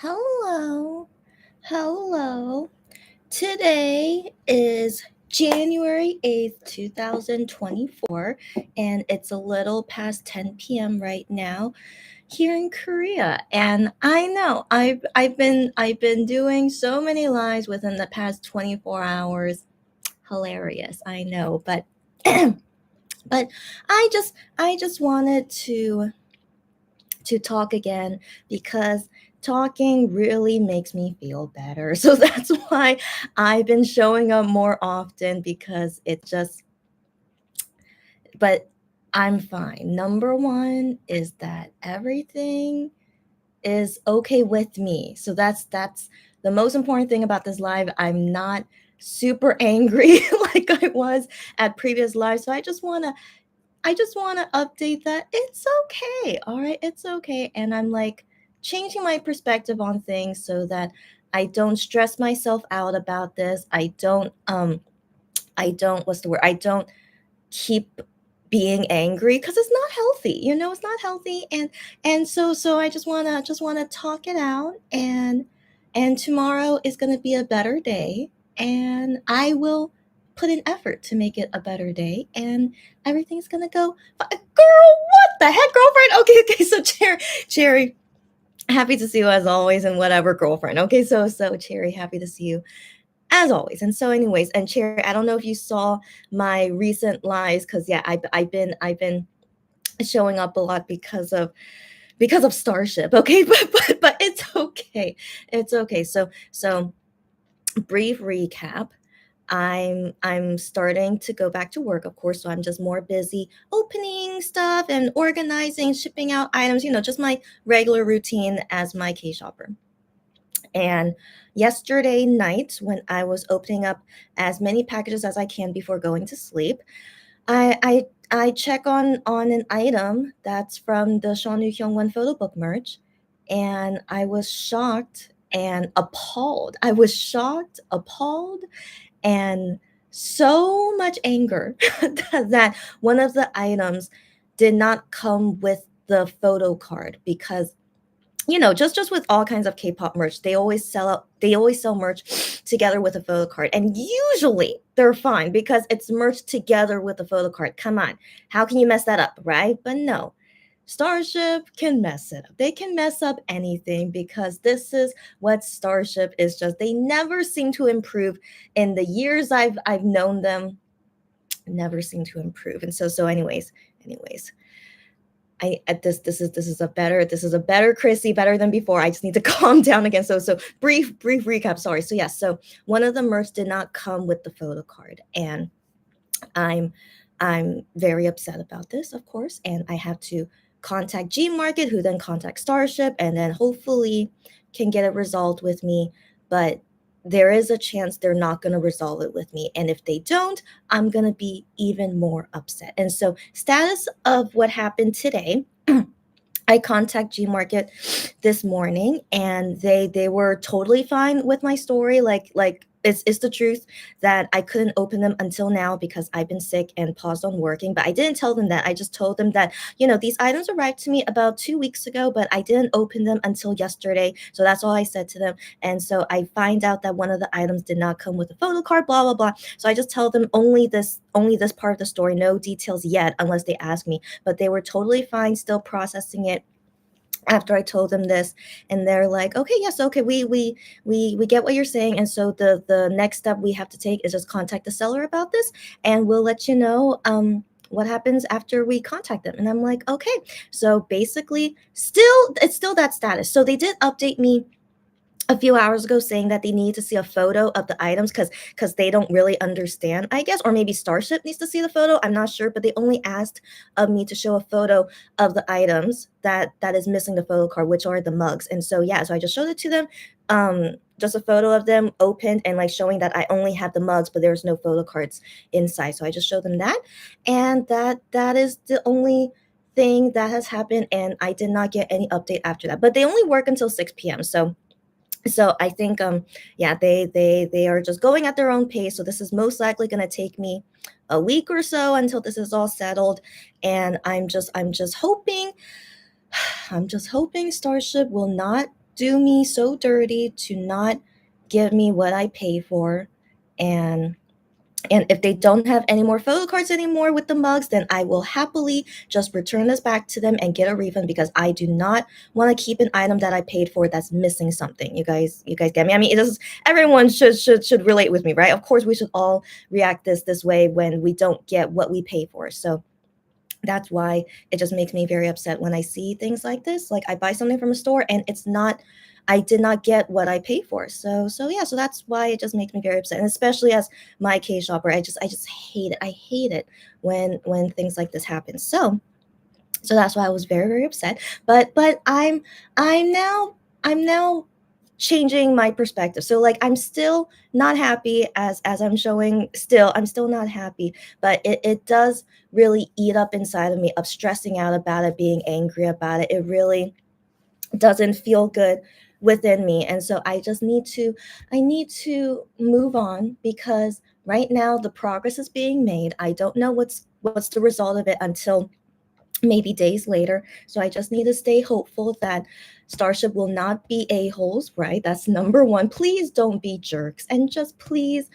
Hello. Hello. Today is January 8th, 2024, and it's a little past 10 p.m. right now here in Korea. And I know I've been doing so many lives within the past 24 hours. Hilarious, I know, but but I just wanted to talk again because talking really makes me feel better. So that's why I've been showing up more often because it just, but I'm fine. Number one is that everything is okay with me. So that's the most important thing about this live. I'm not super angry like I was at previous lives. So I just want to update that it's okay. All right, it's okay. And I'm like changing my perspective on things so that I don't stress myself out about this. I don't what's the word? I don't keep being angry because it's not healthy. It's not healthy. And so I just want to talk it out, and tomorrow is going to be a better day, and I will put an effort to make it a better day, and everything's going to go girl, what the heck, girlfriend? Okay, so Cherry, happy to see you as always, and whatever, girlfriend. Okay, so Cherry, happy to see you as always. And so anyways, and Cherry, I don't know if you saw my recent lives, because yeah, I've been showing up a lot because of Starship. Okay, but it's okay. It's okay. So brief recap. I'm starting to go back to work, of course, so I'm just more busy opening stuff and organizing, shipping out items, just my regular routine as my K shopper. And yesterday night, when I was opening up as many packages as I can before going to sleep, I check on an item that's from the Sean Yu Hyung photo book merch, and I was shocked and appalled. I was shocked, appalled, and so much anger that one of the items did not come with the photo card, because just with all kinds of K-pop merch, they always sell merch together with a photo card. And usually they're fine because it's merch together with a photo card. Come on. How can you mess that up, right? But no. Starship can mess it up. They can mess up anything because this is what Starship is. Just they never seem to improve in the years I've known them. Never seem to improve. And so anyways, I at this is a better Chrissy, better than before. I just need to calm down again. So brief recap. Sorry. So yes. So one of the merch did not come with the photo card, and I'm I'm very upset about this, of course, and I have to contact G Market, who then contacts Starship, and then hopefully can get it resolved with me. But there is a chance they're not going to resolve it with me, and if they don't, I'm going to be even more upset. And so, status of what happened today. I contact G Market this morning, and they were totally fine with my story. Like it's the truth that I couldn't open them until now because I've been sick and paused on working. But I didn't tell them that. I just told them that these items arrived to me about 2 weeks ago, but I didn't open them until yesterday. So that's all I said to them. And so I find out that one of the items did not come with a photo card. Blah blah blah. So I just tell them only this part of the story, no details yet, unless they ask me. But they were totally fine, still processing it after I told them this, and they're like, "Okay, yes, okay, we get what you're saying." And so the next step we have to take is just contact the seller about this, and we'll let you know what happens after we contact them. And I'm like, "Okay." So basically, it's still that status. So they did update me a few hours ago saying that they need to see a photo of the items because they don't really understand, I guess, or maybe Starship needs to see the photo. I'm not sure, but they only asked of me to show a photo of the items that is missing the photo card, which are the mugs. And so yeah, so I just showed it to them, just a photo of them opened and like showing that I only have the mugs, but there's no photo cards inside. So I just showed them that, and that is the only thing that has happened, and I did not get any update after that. But they only work until 6 p.m. So I think yeah, they are just going at their own pace. So this is most likely going to take me a week or so until this is all settled, and I'm just hoping I'm just hoping Starship will not do me so dirty to not give me what I pay for. And if they don't have any more photo cards anymore with the mugs, then I will happily just return this back to them and get a refund, because I do not want to keep an item that I paid for that's missing something. You guys get me? I mean, it is, everyone should relate with me, right? Of course, we should all react this way when we don't get what we pay for. So that's why it just makes me very upset when I see things like this. Like, I buy something from a store and it's not, I did not get what I paid for. So yeah, so that's why it just makes me very upset. And especially as my K shopper, I just hate it. I hate it when things like this happen. So that's why I was very, very upset. But I'm now changing my perspective. So, like, I'm still not happy, as I'm showing. Still, I'm still not happy, but it does really eat up inside of me, of stressing out about it, being angry about it. It really doesn't feel good within me. And so I need to move on, because right now the progress is being made. I don't know what's the result of it until maybe days later. So I just need to stay hopeful that Starship will not be a-holes, right? That's number one. Please don't be jerks, and just please,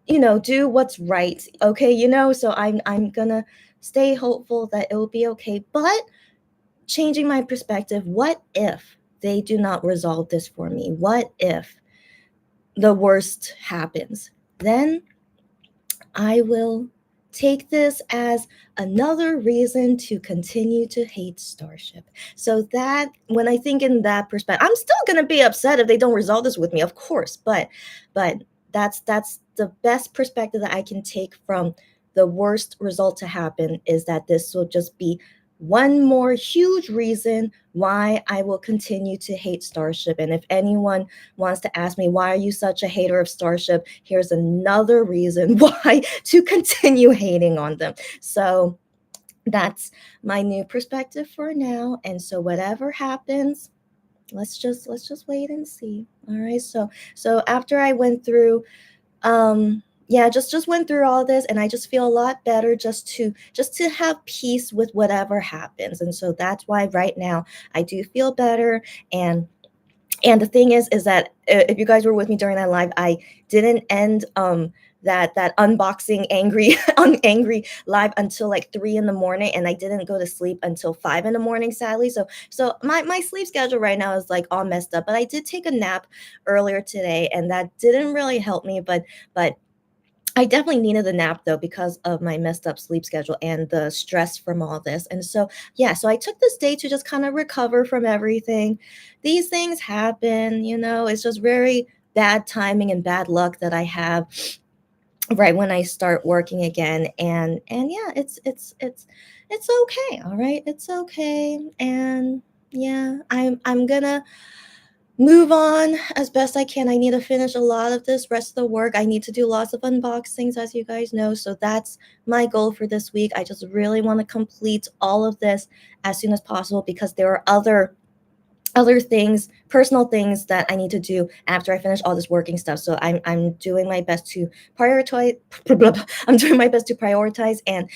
do what's right. Okay, so I'm gonna stay hopeful that it will be okay. But changing my perspective, what if they do not resolve this for me? What if the worst happens? Then I will take this as another reason to continue to hate Starship. So that, when I think in that perspective, I'm still going to be upset if they don't resolve this with me, of course, but that's the best perspective that I can take from the worst result to happen, is that this will just be one more huge reason why I will continue to hate Starship. And if anyone wants to ask me, why are you such a hater of Starship? Here's another reason why to continue hating on them. So that's my new perspective for now. And so whatever happens, let's just wait and see. All right. So after I went through, yeah, just went through all this, and I just feel a lot better, just to have peace with whatever happens. And so that's why right now I do feel better. And the thing is that, if you guys were with me during that live, I didn't end that unboxing angry angry live until like 3 in the morning, and I didn't go to sleep until 5 in the morning, sadly. So my sleep schedule right now is like all messed up. But I did take a nap earlier today, and that didn't really help me. But I definitely needed the nap, though, because of my messed up sleep schedule and the stress from all this. And so, yeah, so I took this day to just kind of recover from everything. These things happen, it's just very bad timing and bad luck that I have right when I start working again. And yeah, it's okay. All right. It's okay. And yeah, I'm gonna move on as best I can. I need to finish a lot of this rest of the work. I need to do lots of unboxings, as you guys know. So that's my goal for this week. I just really want to complete all of this as soon as possible, because there are other things, personal things that I need to do after I finish all this working stuff. So I'm doing my best to prioritize. I'm doing my best to prioritize and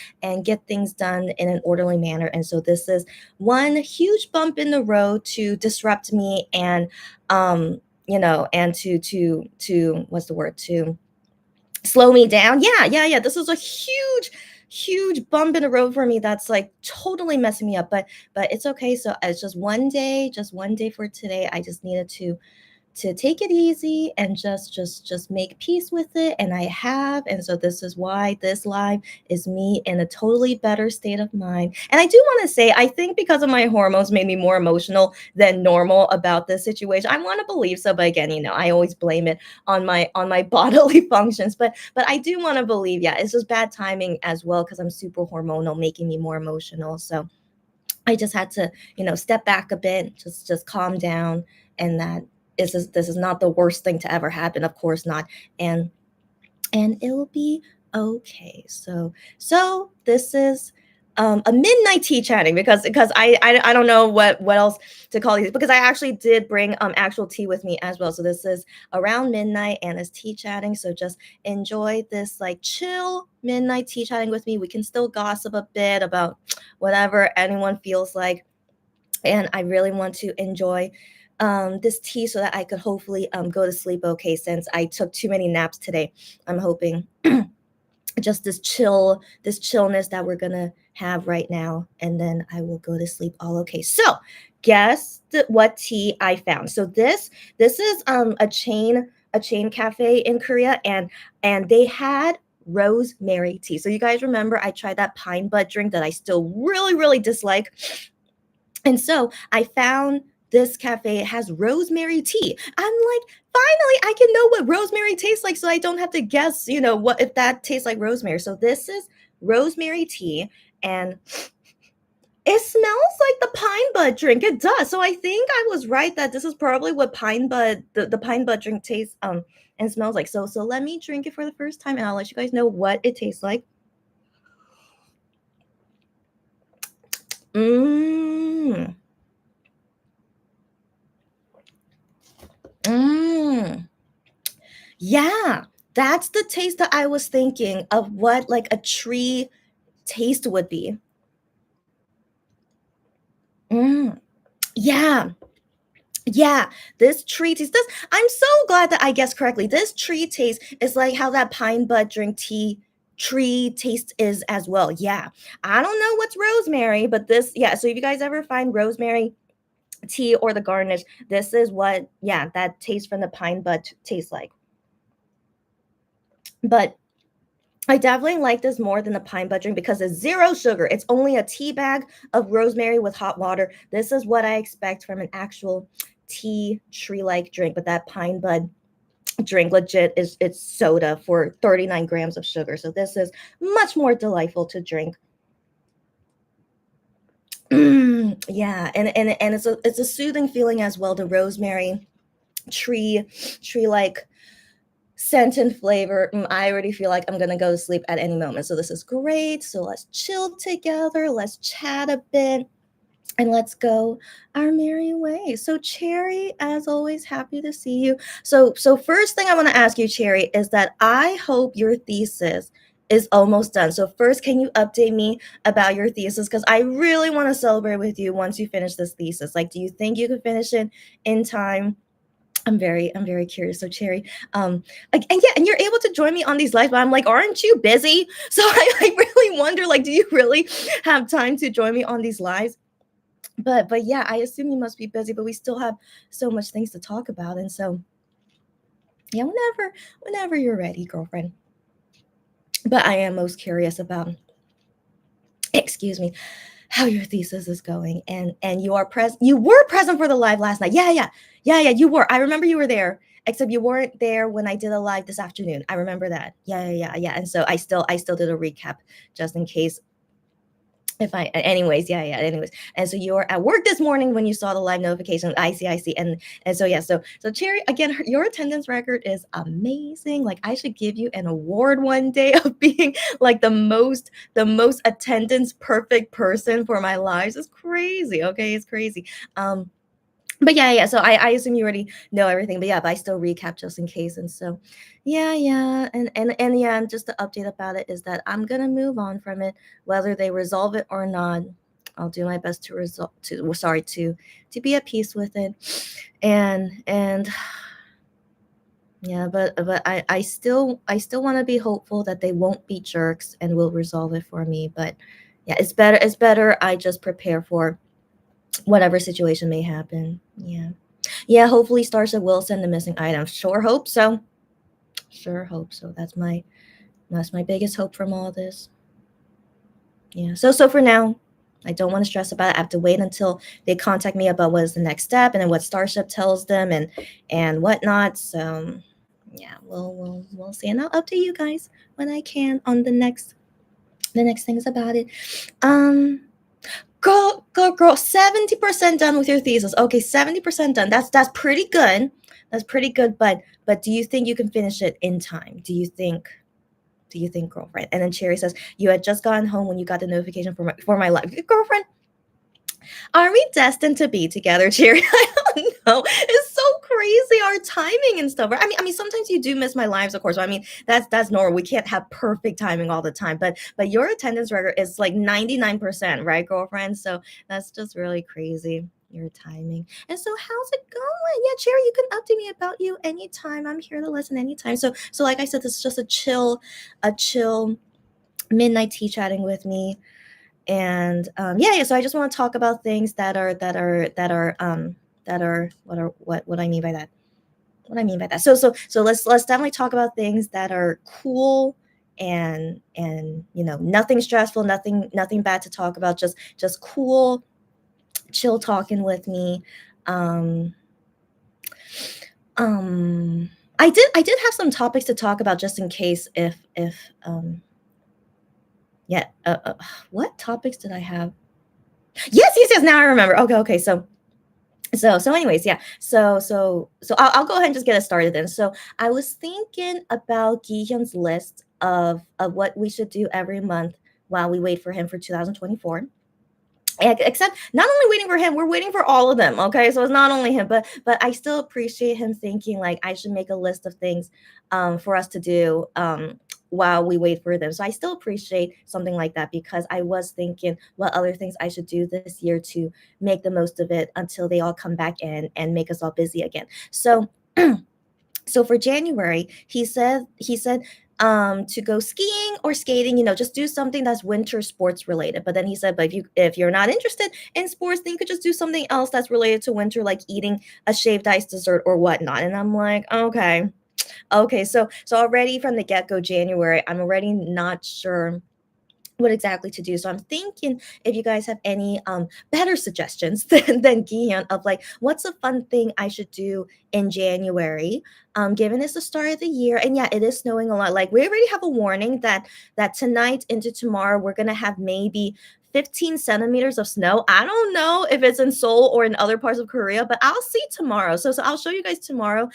get things done in an orderly manner. And so this is one huge bump in the road to disrupt me, and to what's the word, to slow me down. Yeah. This is a huge bump in the road for me that's like totally messing me up. But it's okay. So it's just one day for today. I just needed to take it easy and just make peace with it, and I have. And so this is why this live is me in a totally better state of mind. And I do want to say, I think because of my hormones made me more emotional than normal about this situation. I want to believe so, but again, I always blame it on my bodily functions. But I do want to believe, yeah, it's just bad timing as well, because I'm super hormonal, making me more emotional. So I just had to, step back a bit, just calm down, and that this is not the worst thing to ever happen, of course not, and it'll be okay. So this is a midnight tea chatting, because I don't know what else to call these, because I actually did bring actual tea with me as well. So this is around midnight and it's tea chatting. So just enjoy this like chill midnight tea chatting with me. We can still gossip a bit about whatever anyone feels like, and I really want to enjoy this tea so that I could hopefully go to sleep okay, since I took too many naps today. I'm hoping just this chillness that we're gonna have right now, and then I will go to sleep all okay. So guess what tea I found. So this is a chain cafe in Korea, and they had rosemary tea. So you guys remember I tried that pine bud drink that I still really really dislike, and so I found this cafe. It has rosemary tea. I'm like, finally, I can know what rosemary tastes like, so I don't have to guess, what if that tastes like rosemary. So this is rosemary tea, and it smells like the pine bud drink. It does. So I think I was right that this is probably what the pine bud drink tastes and smells like. So let me drink it for the first time, and I'll let you guys know what it tastes like. Mmm. Mmm. Yeah, that's the taste that I was thinking of, what like a tree taste would be. Mm, yeah, yeah. This tree taste. This I'm so glad that I guessed correctly. This tree taste is like how that pine bud drink tea tree taste is as well. Yeah, I don't know what's rosemary, but this, yeah. So if you guys ever find rosemary tea or the garnish, this is what, yeah, that taste from the pine bud tastes like. But I definitely like this more than the pine bud drink because it's zero sugar. It's only a tea bag of rosemary with hot water. This is what I expect from an actual tea tree-like drink, but that pine bud drink legit is it's soda for 39 grams of sugar. So this is much more delightful to drink. Yeah, and it's a soothing feeling as well. The rosemary tree like scent and flavor. I already feel like I'm gonna go to sleep at any moment. So this is great. So let's chill together. Let's chat a bit. And let's go our merry way. So Cherry, as always, happy to see you. So first thing I want to ask you, Cherry, is that I hope your thesis is almost done. So first, can you update me about your thesis? Because I really want to celebrate with you once you finish this thesis. Like, do you think you could finish it in time? I'm very curious. So Cherry, and yeah, and you're able to join me on these lives, but I'm like, aren't you busy? So I really wonder, like, do you really have time to join me on these lives? But yeah, I assume you must be busy, but we still have so much things to talk about. And so yeah, whenever you're ready, girlfriend. But I am most curious about, excuse me, how your thesis is going. And you were present for the live last night. Yeah, you were. I remember you were there, except you weren't there when I did a live this afternoon. I remember that. Yeah. And so I still did a recap just in case. If I anyways, yeah, anyways. And so you were at work this morning when you saw the live notification. I see. And so yeah, so Cherry, again, your attendance record is amazing. Like, I should give you an award one day of being like the most attendance perfect person for my lives. It's crazy. Okay, it's crazy. But yeah. So I assume you already know everything. But yeah, but I still recap just in case. And so yeah. And yeah, and just the update about it is that I'm gonna move on from it, whether they resolve it or not. I'll do my best to resolve to be at peace with it. And yeah, but I still want to be hopeful that they won't be jerks and will resolve it for me. But yeah, it's better I just prepare for whatever situation may happen. Yeah, hopefully Starship will send the missing items. Sure hope so. That's my biggest hope from all this. Yeah, so for now, I don't want to stress about it. I have to wait until they contact me about what is the next step, and then what Starship tells them, and whatnot. So yeah, we'll see, and I'll update you guys when I can on the next things about it. um Girl, 70% done with your thesis. Okay, 70% done. That's pretty good. That's pretty good, but do you think you can finish it in time? Do you think, girlfriend? And then Cherry says, you had just gotten home when you got the notification for my live. Girlfriend, are we destined to be together, Cherry? I don't know. It's so crazy, our timing and stuff. I mean, sometimes you do miss my lives, of course. I mean, that's normal. We can't have perfect timing all the time. But your attendance record is like 99%, right, girlfriend? So that's just really crazy. your timing. And so how's it going? Yeah, Cherry, you can update me about you anytime. I'm here to listen anytime. So like I said, this is just a chill midnight tea chatting with me. And yeah, so I just want to talk about things that are what I mean by that. What I mean by that. So let's definitely talk about things that are cool and nothing stressful, nothing bad to talk about, just cool, chill talking with me. Um um I did have some topics to talk about just in case if yeah what topics did I have? Yes, now I remember. Okay, so anyways, yeah, so I'll go ahead and just get it started then. So I was thinking about Gihyun's list of what we should do every month while we wait for him for 2024. Except not only waiting for him, we're waiting for all of them. Okay, so it's not only him, but I still appreciate him thinking like I should make a list of things for us to do while we wait for them. So I still appreciate something like that because I was thinking what other things I should do this year to make the most of it until they all come back in and make us all busy again. So so for January, he said to go skiing or skating, just do something that's winter sports related. But then he said, but if you're not interested in sports, then you could just do something else that's related to winter, like eating a shaved ice dessert or whatnot. And I'm like, okay. So already from the get go, January, I'm already not sure what exactly to do. So I'm thinking if you guys have any better suggestions than Gian of like what's a fun thing I should do in January, given it's the start of the year. And yeah, it is snowing a lot. Like we already have a warning that tonight into tomorrow we're gonna have maybe 15 centimeters of snow. I don't know if it's in Seoul or in other parts of Korea, but I'll see tomorrow. So I'll show you guys tomorrow.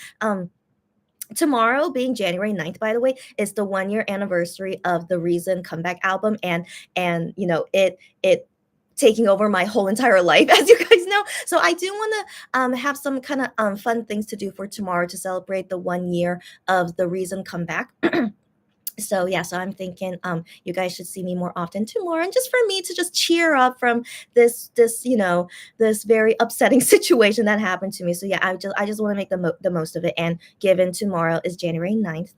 Tomorrow being January 9th, by the way, is the 1 year anniversary of the Reason comeback album, and it taking over my whole entire life, as you guys know. So I do want to have some kind of fun things to do for tomorrow to celebrate the 1 year of the Reason comeback. So yeah, so I'm thinking you guys should see me more often tomorrow, and just for me to just cheer up from this very upsetting situation that happened to me. So yeah, I just want to make the most of it, and given tomorrow is January 9th,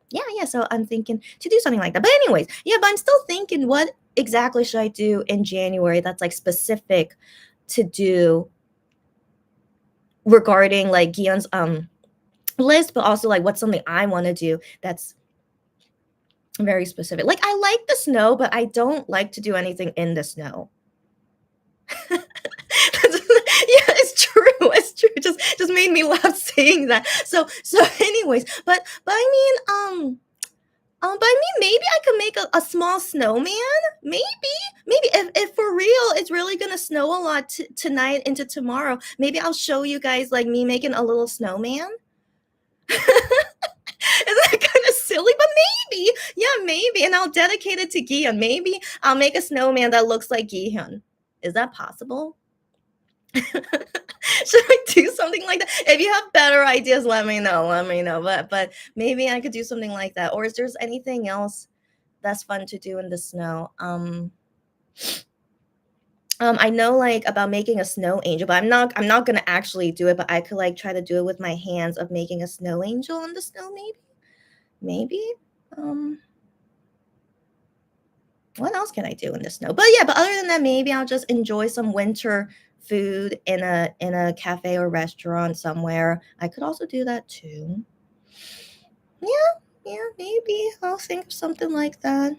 yeah, so I'm thinking to do something like that. But anyways, yeah, but I'm still thinking what exactly should I do in January that's like specific to do regarding like Gion's list, but also like what's something I want to do that's very specific. Like I like the snow, but I don't like to do anything in the snow. Yeah, it's true. It's true. Just made me laugh saying that. So anyways, but I mean but I mean maybe I could make a small snowman. Maybe if for real it's really gonna snow a lot tonight into tomorrow. Maybe I'll show you guys like me making a little snowman. Isn't that kind of silly? But maybe, yeah, maybe. And I'll dedicate it to Gihyun. Maybe I'll make a snowman that looks like Gihyun. Is that possible? Should I do something like that? If you have better ideas, let me know. Let me know. But maybe I could do something like that. Or is there anything else that's fun to do in the snow? I know like about making a snow angel, but I'm not gonna actually do it. But I could like try to do it with my hands of making a snow angel in the snow, maybe. Um, what else can I do in the snow? But yeah, but other than that, maybe I'll just enjoy some winter food in a cafe or restaurant somewhere. I could also do that too. Yeah, maybe I'll think of something like that.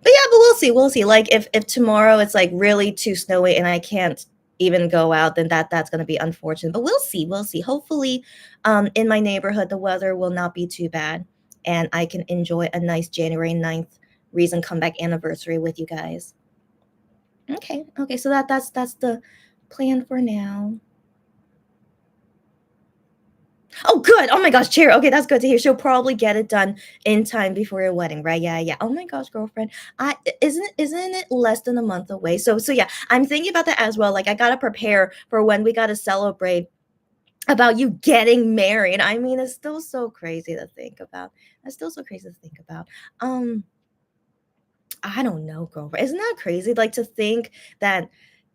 But yeah, but we'll see. We'll see. Like if tomorrow it's like really too snowy and I can't even go out, then that's gonna be unfortunate. But we'll see. We'll see. Hopefully, in my neighborhood the weather will not be too bad and I can enjoy a nice January 9th Reason comeback anniversary with you guys. Okay, so that's the plan for now. Oh, good. Oh my gosh, cheer. Okay, that's good to hear. She'll probably get it done in time before your wedding, right? Yeah. Oh my gosh, girlfriend. Isn't it less than a month away? So yeah, I'm thinking about that as well. Like I gotta prepare for when we gotta celebrate about you getting married. I mean, it's still so crazy to think about. It's still so crazy to think about. Um, I don't know, girlfriend. Isn't that crazy? Like to think that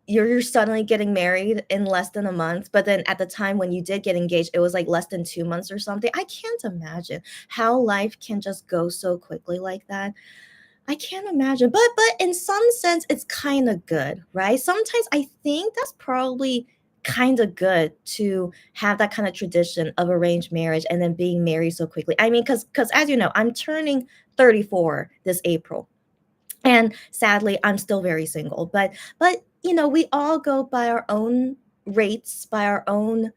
you're suddenly getting married in less than a month, but then at the time when you did get engaged, it was like less than 2 months or something. I can't imagine how life can just go so quickly like that. I can't imagine, but in some sense, it's kind of good, right? Sometimes I think that's probably kind of good to have that kind of tradition of arranged marriage and then being married so quickly. I mean, because as you know, I'm turning 34 this April, and sadly, I'm still very single. But we all go by our own rates, by our own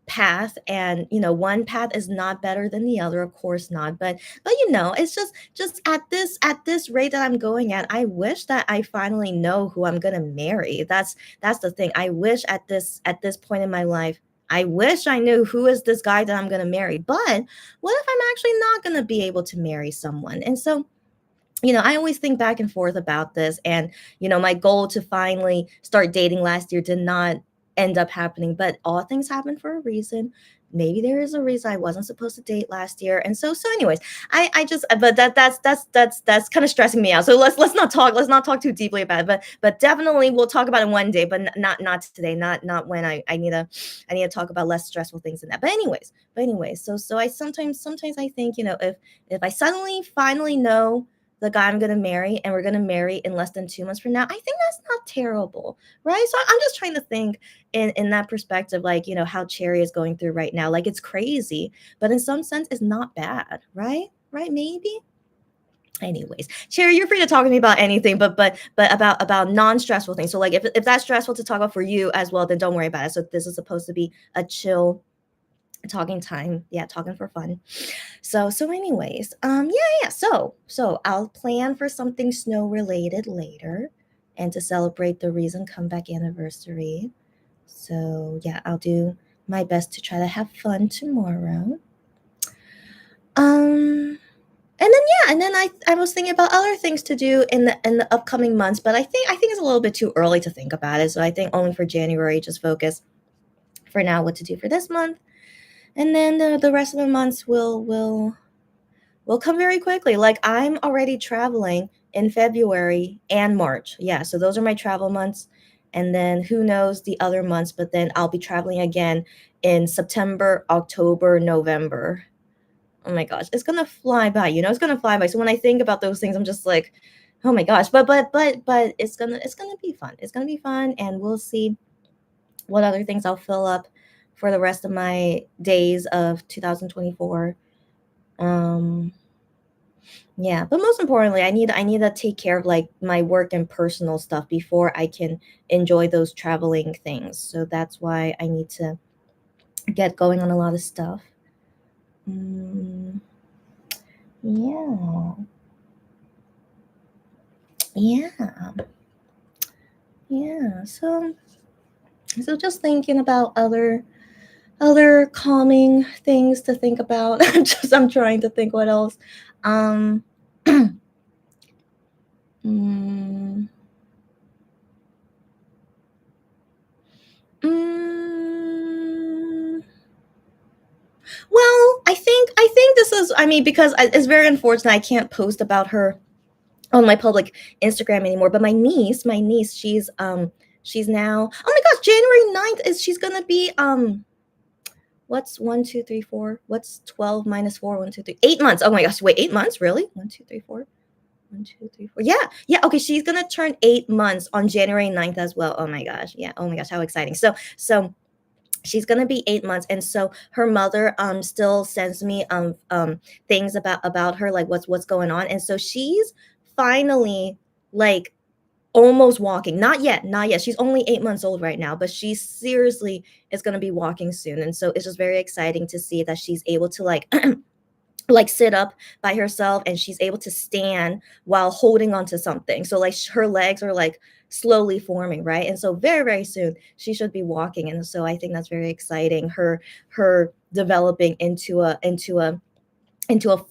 path, and one path is not better than the other, of course not, but it's just at this rate that I'm going at, I wish that I finally know who I'm going to marry. That's the thing. I wish at this point in my life, I wish I knew who is this guy that I'm going to marry. But what if I'm actually not going to be able to marry someone? And so I always think back and forth about this. And, my goal to finally start dating last year did not end up happening, but all things happen for a reason. Maybe there is a reason I wasn't supposed to date last year. And so anyways, I just, but that's kind of stressing me out. So let's not talk too deeply about it, but definitely we'll talk about it one day, but not today, not when I need to talk about less stressful things than that. But anyways, so I sometimes I think, if I suddenly finally know the guy I'm gonna marry, and we're gonna marry in less than 2 months from now, I think that's not terrible, right? So I'm just trying to think in that perspective, like how Cherry is going through right now. Like, it's crazy, but in some sense, it's not bad, right? Right? Maybe. Anyways, Cherry, you're free to talk to me about anything, but about non-stressful things. So like, if that's stressful to talk about for you as well, then don't worry about it. So this is supposed to be a chill talking time. Yeah, talking for fun. So anyways, yeah. So I'll plan for something snow related later, and to celebrate the recent comeback anniversary. So yeah, I'll do my best to try to have fun tomorrow. And then I was thinking about other things to do in the upcoming months, but I think it's a little bit too early to think about it. So I think only for January, just focus for now what to do for this month, and then the rest of the months will come very quickly. Like, I'm already traveling in February and March. Yeah, so those are my travel months. And then who knows the other months, but then I'll be traveling again in September, October, November. Oh my gosh, it's gonna fly by. It's gonna fly by. So when I think about those things, I'm just like, oh my gosh. But it's gonna be fun. It's gonna be fun, and we'll see what other things I'll fill up for the rest of my days of 2024. Um Yeah, but most importantly, I need to take care of like my work and personal stuff before I can enjoy those traveling things. So that's why I need to get going on a lot of stuff. Mm, yeah, yeah, yeah. So just thinking about other calming things to think about. I'm trying to think what else. Um, mm, mm, Well, I think this is, I mean, because it's very unfortunate I can't post about her on my public Instagram anymore. But my niece, she's now, oh my gosh, January 9th is she's gonna be what's 1, 2, 3, 4? What's 12 minus 4? 1, 2, 3, 8 months. Oh my gosh, wait, 8 months? Really? 1, 2, 3, 4. 1, 2, 3, 4. Yeah, yeah. Okay, she's gonna turn 8 months on January 9th as well. Oh my gosh. Yeah. Oh my gosh, how exciting. So she's gonna be 8 months, and so her mother still sends me things about her, like what's going on. And so she's finally, like, almost walking. Not yet, she's only 8 months old right now, but she seriously is going to be walking soon. And so it's just very exciting to see that she's able to, like, like, sit up by herself, and she's able to stand while holding onto something. So like, her legs are like slowly forming, right? And so very, very soon she should be walking. And so I think that's very exciting. Her developing into a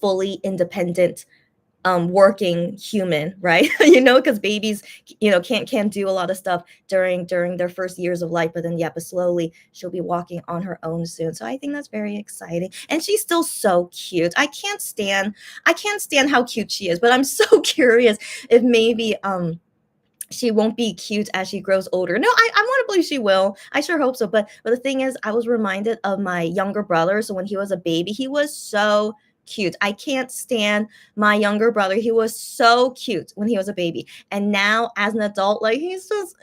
fully independent working human, right? Because babies, can't do a lot of stuff during their first years of life, but then, yeah, but slowly she'll be walking on her own soon. So I think that's very exciting, and she's still so cute. I can't stand how cute she is, but I'm so curious if maybe she won't be cute as she grows older. No, I want to believe she will. I sure hope so. But the thing is, I was reminded of my younger brother. So when he was a baby, he was so cute. I can't stand my younger brother. He was so cute when he was a baby, and now as an adult, like he's just.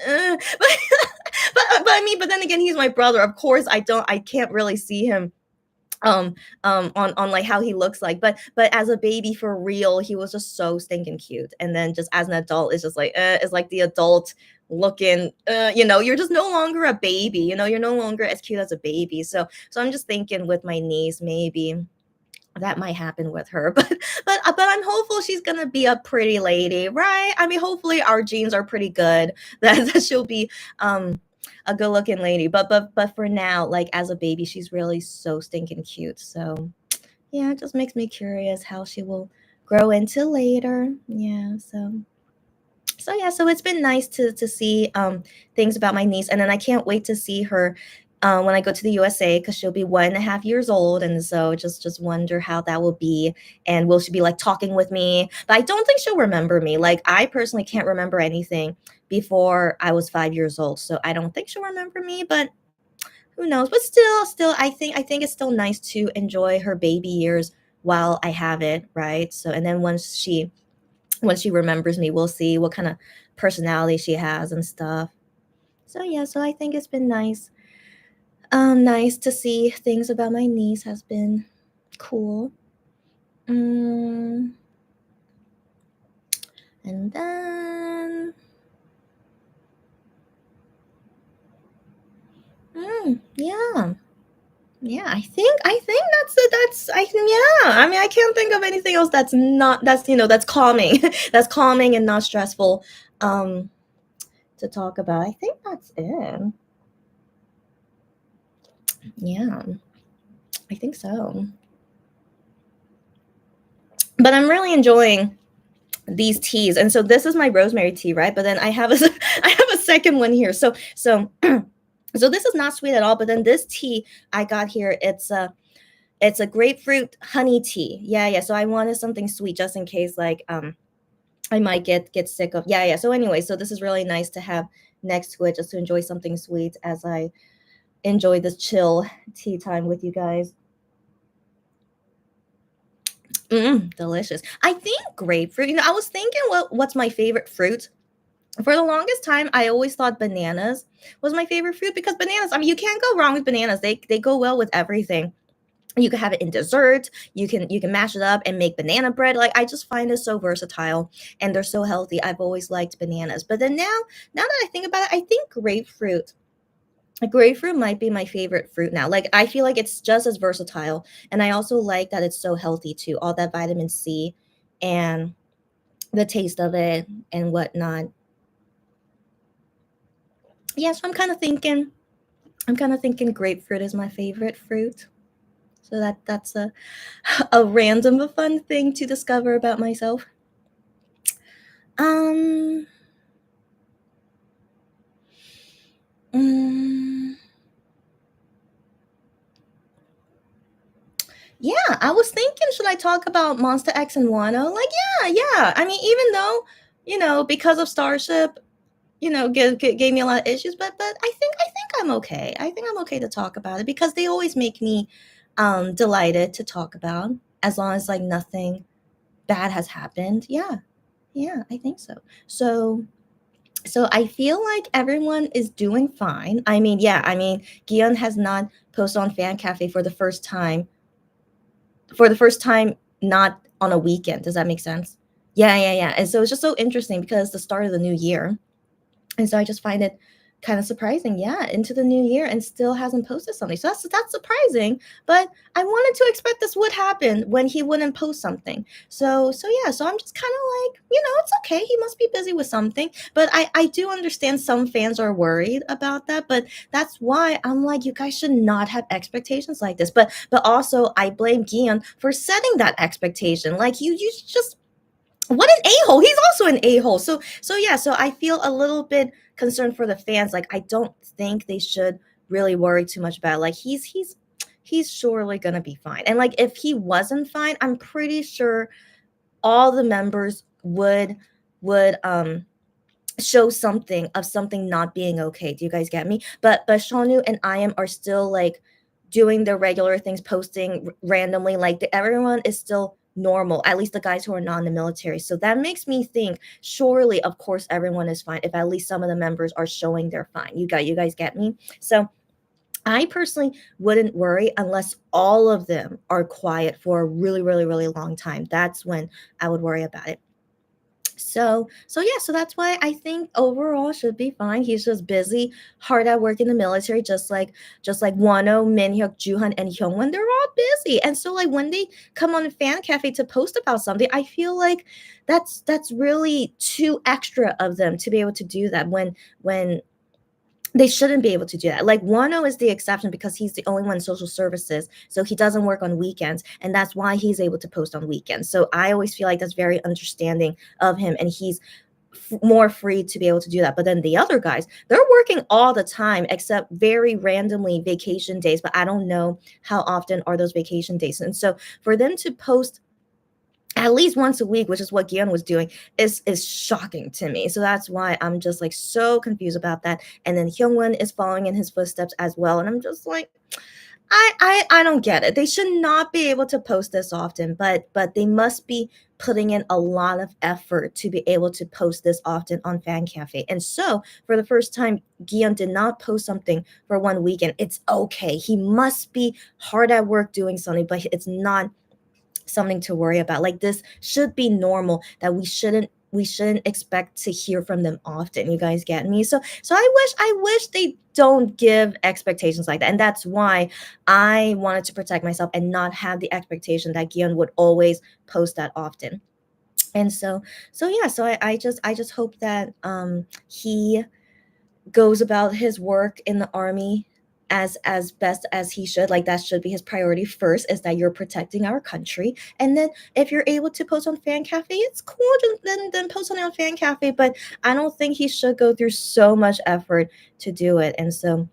But I mean, but then again, he's my brother. Of course, I can't really see him on like how he looks like, but as a baby for real he was just so stinking cute, and then just as an adult it's just like it's like the adult looking, you're just no longer a baby, you're no longer as cute as a baby. So I'm just thinking with my niece, maybe that might happen with her. But I'm hopeful she's gonna be a pretty lady, right? I mean, hopefully our genes are pretty good that she'll be um a good looking lady. But for now, like as a baby, she's really so stinking cute. So yeah, it just makes me curious how she will grow into later. Yeah, so yeah, so it's been nice to see things about my niece, and then I can't wait to see her when I go to the USA, because she'll be 1.5 years old, and so just wonder how that will be, and will she be like talking with me? But I don't think she'll remember me. Like I personally can't remember anything before I was 5 years old, so I don't think she'll remember me. But who knows? But still, I think it's still nice to enjoy her baby years while I have it, right? So and then once she remembers me, we'll see what kind of personality she has and stuff. So yeah, so I think it's been nice. Nice to see things about my niece has been cool. Mm, and then, yeah, yeah. I think that's it. Yeah. I mean, I can't think of anything else that's calming, that's calming and not stressful. Um, to talk about. I think that's it. Yeah, I think so. But I'm really enjoying these teas, and so this is my rosemary tea, right? But then I have a I have a second one here. So this is not sweet at all. But then this tea I got here, it's a grapefruit honey tea. Yeah, yeah. So I wanted something sweet just in case, like I might get sick of. Yeah, yeah. So anyway, so this is really nice to have next to it, just to enjoy something sweet as I enjoy this chill tea time with you guys. Delicious. I think grapefruit. I was thinking what's my favorite fruit. For the longest time, I always thought bananas was my favorite fruit, because bananas, I mean, you can't go wrong with bananas. They go well with everything. You can have it in dessert. You can mash it up and make banana bread. Like I just find it so versatile, and they're so healthy. I've always liked bananas. But then now that I think about it, I think grapefruit might be my favorite fruit now. Like I feel like it's just as versatile, and I also like that it's so healthy too. All that vitamin C and the taste of it and whatnot. Yeah, so I'm kind of thinking grapefruit is my favorite fruit. So that's a random but fun thing to discover about myself. Um, mm, yeah, I was thinking, should I talk about Monster X and Wano? Like, yeah, yeah. I mean, even though, because of Starship, gave me a lot of issues, but I think I'm okay. I think I'm okay to talk about it, because they always make me delighted to talk about, as long as like nothing bad has happened. Yeah, yeah, I think so. So I feel like everyone is doing fine. I mean, yeah, I mean, Gion has not posted on Fan Cafe for the first time, not on a weekend. Does that make sense? Yeah, yeah, yeah. And so it's just so interesting, because it's the start of the new year. And so I just find it kind of surprising, yeah, into the new year and still hasn't posted something. So that's surprising. But I wanted to expect this would happen when he wouldn't post something. So yeah, so I'm just kind of like, it's okay. He must be busy with something. But I do understand some fans are worried about that. But that's why I'm like, you guys should not have expectations like this. But also I blame Gian for setting that expectation. Like you just, what an a-hole. He's also an a-hole. So yeah, so I feel a little bit concerned for the fans. Like I don't think they should really worry too much about it. Like he's surely gonna be fine. And like if he wasn't fine, I'm pretty sure all the members would show something of something not being okay. Do you guys get me? But Shanu and I am are still like doing the regular things, posting randomly. Like everyone is still normal, at least the guys who are not in the military. So that makes me think, surely, of course, everyone is fine if at least some of the members are showing they're fine. You guys get me? So I personally wouldn't worry unless all of them are quiet for a really, really, really long time. That's when I would worry about it. So yeah, so that's why I think overall should be fine. He's just busy, hard at work in the military, just like Wano, Minhyuk, Juhan, and Hyungwon. They're all busy, and so like when they come on a fan cafe to post about something, I feel like that's really too extra of them to be able to do that when they shouldn't be able to do that. Like Wano is the exception because he's the only one in social services, so he doesn't work on weekends, and that's why he's able to post on weekends. So I always feel like that's very understanding of him, and he's more free to be able to do that. But then the other guys, they're working all the time except very randomly vacation days, but I don't know how often are those vacation days. And so for them to post at least once a week, which is what Gian was doing, is shocking to me. So that's why I'm just like so confused about that. And then Hyungwon is following in his footsteps as well, and I'm just like, I don't get it. They should not be able to post this often, but they must be putting in a lot of effort to be able to post this often on Fan Cafe. And so for the first time, Gian did not post something for one weekend. It's okay. He must be hard at work doing something, but it's not something to worry about. Like this should be normal that we shouldn't expect to hear from them often. You guys get me? So I wish they don't give expectations like that. And that's why I wanted to protect myself and not have the expectation that Gian would always post that often. And so yeah, so I just hope that he goes about his work in the army as best as he should. Like that should be his priority first, is that you're protecting our country. And then if you're able to post on Fan Cafe, it's cool, then post on it on Fan Cafe. But I don't think he should go through so much effort to do it. And so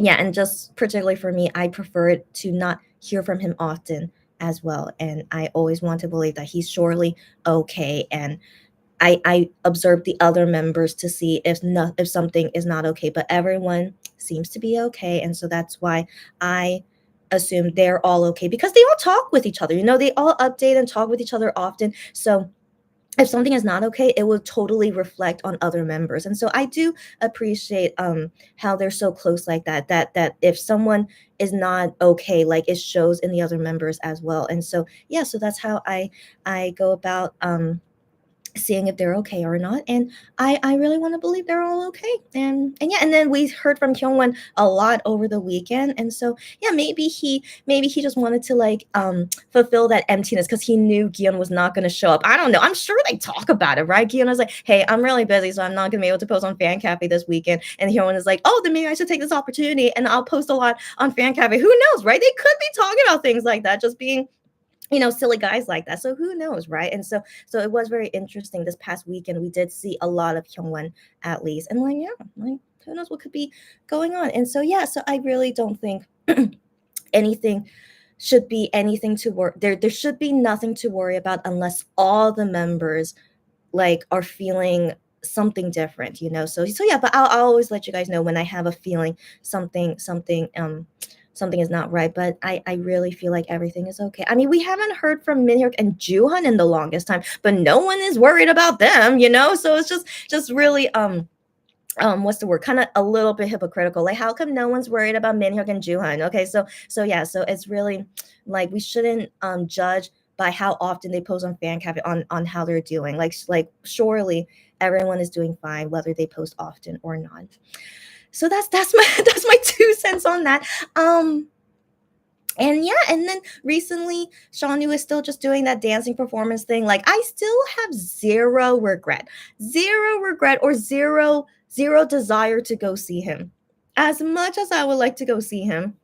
yeah, and just particularly for me, I prefer it to not hear from him often as well. And I always want to believe that he's surely okay. And I observe the other members to see if something is not okay, but everyone seems to be okay, and so that's why I assume they're all okay because they all talk with each other. They all update and talk with each other often. So if something is not okay, it will totally reflect on other members. And so I do appreciate how they're so close like that. That if someone is not okay, like it shows in the other members as well. And so yeah, so that's how I go about seeing if they're okay or not. And I really want to believe they're all okay. And yeah, and then we heard from Kyungwon a lot over the weekend. And so yeah, maybe he just wanted to like fulfill that emptiness because he knew Gion was not going to show up. I don't know. I'm sure they talk about it, right? Gion was like, hey, I'm really busy, so I'm not going to be able to post on Fan Cafe this weekend. And Hyun is like, oh, then maybe I should take this opportunity and I'll post a lot on Fan Cafe. Who knows, right? They could be talking about things like that, just being silly guys like that. So who knows, right? And so it was very interesting this past weekend. We did see a lot of Hyungwon at least, and like yeah, like who knows what could be going on. And so yeah, so I really don't think anything should be anything to worry. There should be nothing to worry about unless all the members like are feeling something different, so yeah, but I'll always let you guys know when I have a feeling something is not right. But I really feel like everything is okay. I mean, we haven't heard from Minhyuk and Juhan in the longest time, but no one is worried about them. So it's just really what's the word, kind of a little bit hypocritical. Like how come no one's worried about Minhyuk and Juhan? Okay, so yeah, so it's really like we shouldn't judge by how often they post on Fan Cafe on how they're doing. Like surely everyone is doing fine whether they post often or not. So that's my that's my 2 cents on that. And yeah, and then recently Shanu is still just doing that dancing performance thing. Like I still have zero regret or zero desire to go see him. As much as I would like to go see him,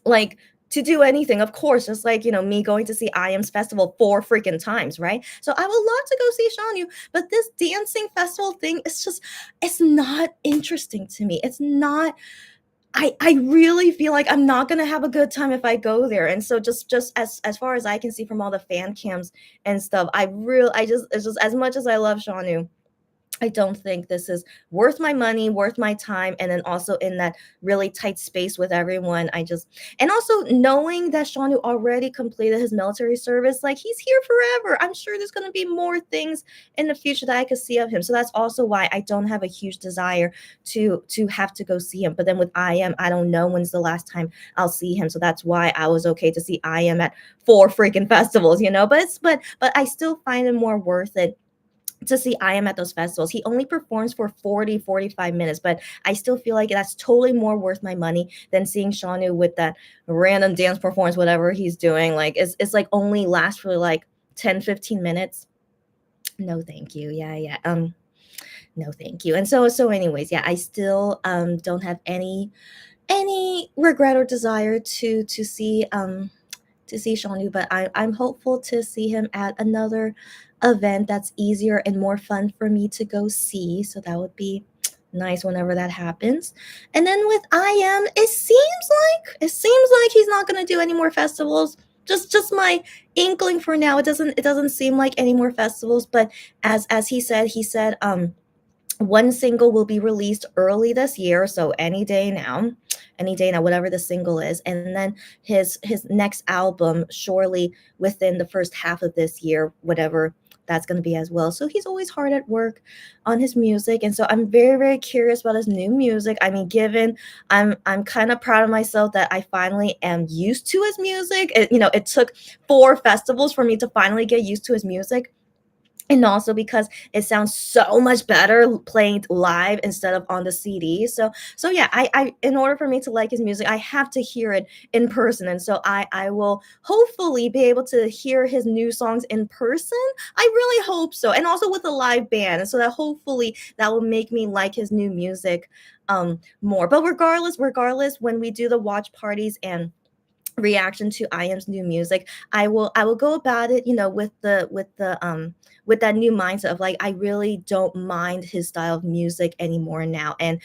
like to do anything, of course, just like me going to see IAM's festival 4 freaking times, right? So I would love to go see Shanu, but this dancing festival thing is just, it's not interesting to me. It's not. I really feel like I'm not gonna have a good time if I go there. And so just as far as I can see from all the fan cams and stuff, I just, it's just, as much as I love Shanu, I don't think this is worth my money, worth my time, and then also in that really tight space with everyone. I just and also knowing that Shanu already completed his military service, like he's here forever. I'm sure there's gonna be more things in the future that I could see of him. So that's also why I don't have a huge desire to have to go see him. But then with IM, I don't know when's the last time I'll see him. So that's why I was okay to see IM at four freaking festivals, you know. But I still find it more worth it to see I am at those festivals. He only performs for 40, 45 minutes, but I still feel like that's totally more worth my money than seeing Shanu with that random dance performance, whatever he's doing. Like it's like only lasts for like 10, 15 minutes. No, thank you. Yeah, yeah. No, thank you. And so anyways, yeah, I still don't have any regret or desire to see Shanu, but I'm hopeful to see him at another event that's easier and more fun for me to go see. So that would be nice whenever that happens. And then with IM, it seems like he's not gonna do any more festivals. Just my inkling for now. It doesn't seem like any more festivals, but as he said one single will be released early this year, so any day now, whatever the single is, and then his next album surely within the first half of this year, whatever that's going to be as well. So he's always hard at work on his music, and so I'm very curious about his new music. I mean, given I'm kind of proud of myself that I finally am used to his music. It took four festivals for me to finally get used to his music, and also because it sounds so much better playing live instead of on the CD. So yeah, I in order for me to like his music, I have to hear it in person, and so I will hopefully be able to hear his new songs in person. I really hope so, and also with a live band, and so that hopefully that will make me like his new music more. But regardless, when we do the watch parties and reaction to IM's new music, I will go about it, with that new mindset of like I really don't mind his style of music anymore now. And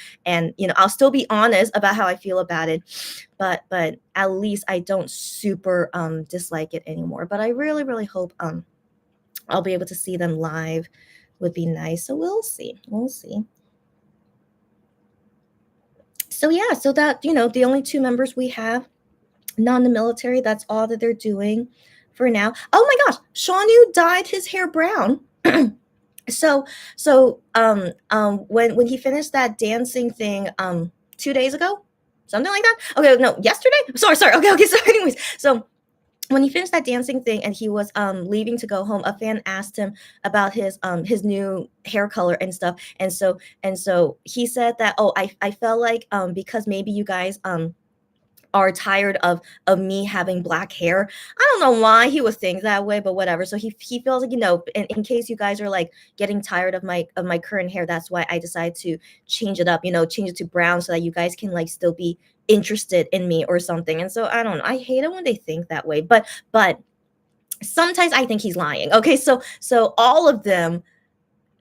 I'll still be honest about how I feel about it, but at least I don't super dislike it anymore. But I really hope I'll be able to see them live. Would be nice. So we'll see. We'll see. So yeah, so that the only two members we have not in the military. That's all that they're doing for now. Oh my gosh, Shanu dyed his hair brown. When he finished that dancing thing 2 days ago, something like that. Okay, no, yesterday. Sorry. Okay. So anyways, so when he finished that dancing thing and he was leaving to go home, a fan asked him about his new hair color and stuff, and so he said that, oh, I felt like because maybe you guys are tired of me having black hair. I don't know why he was saying that way, but whatever. So he feels like, in case you guys are like getting tired of my current hair, that's why I decided to change it up, change it to brown so that you guys can like still be interested in me or something. And so I don't know. I hate it when they think that way, but sometimes I think he's lying. Okay, so all of them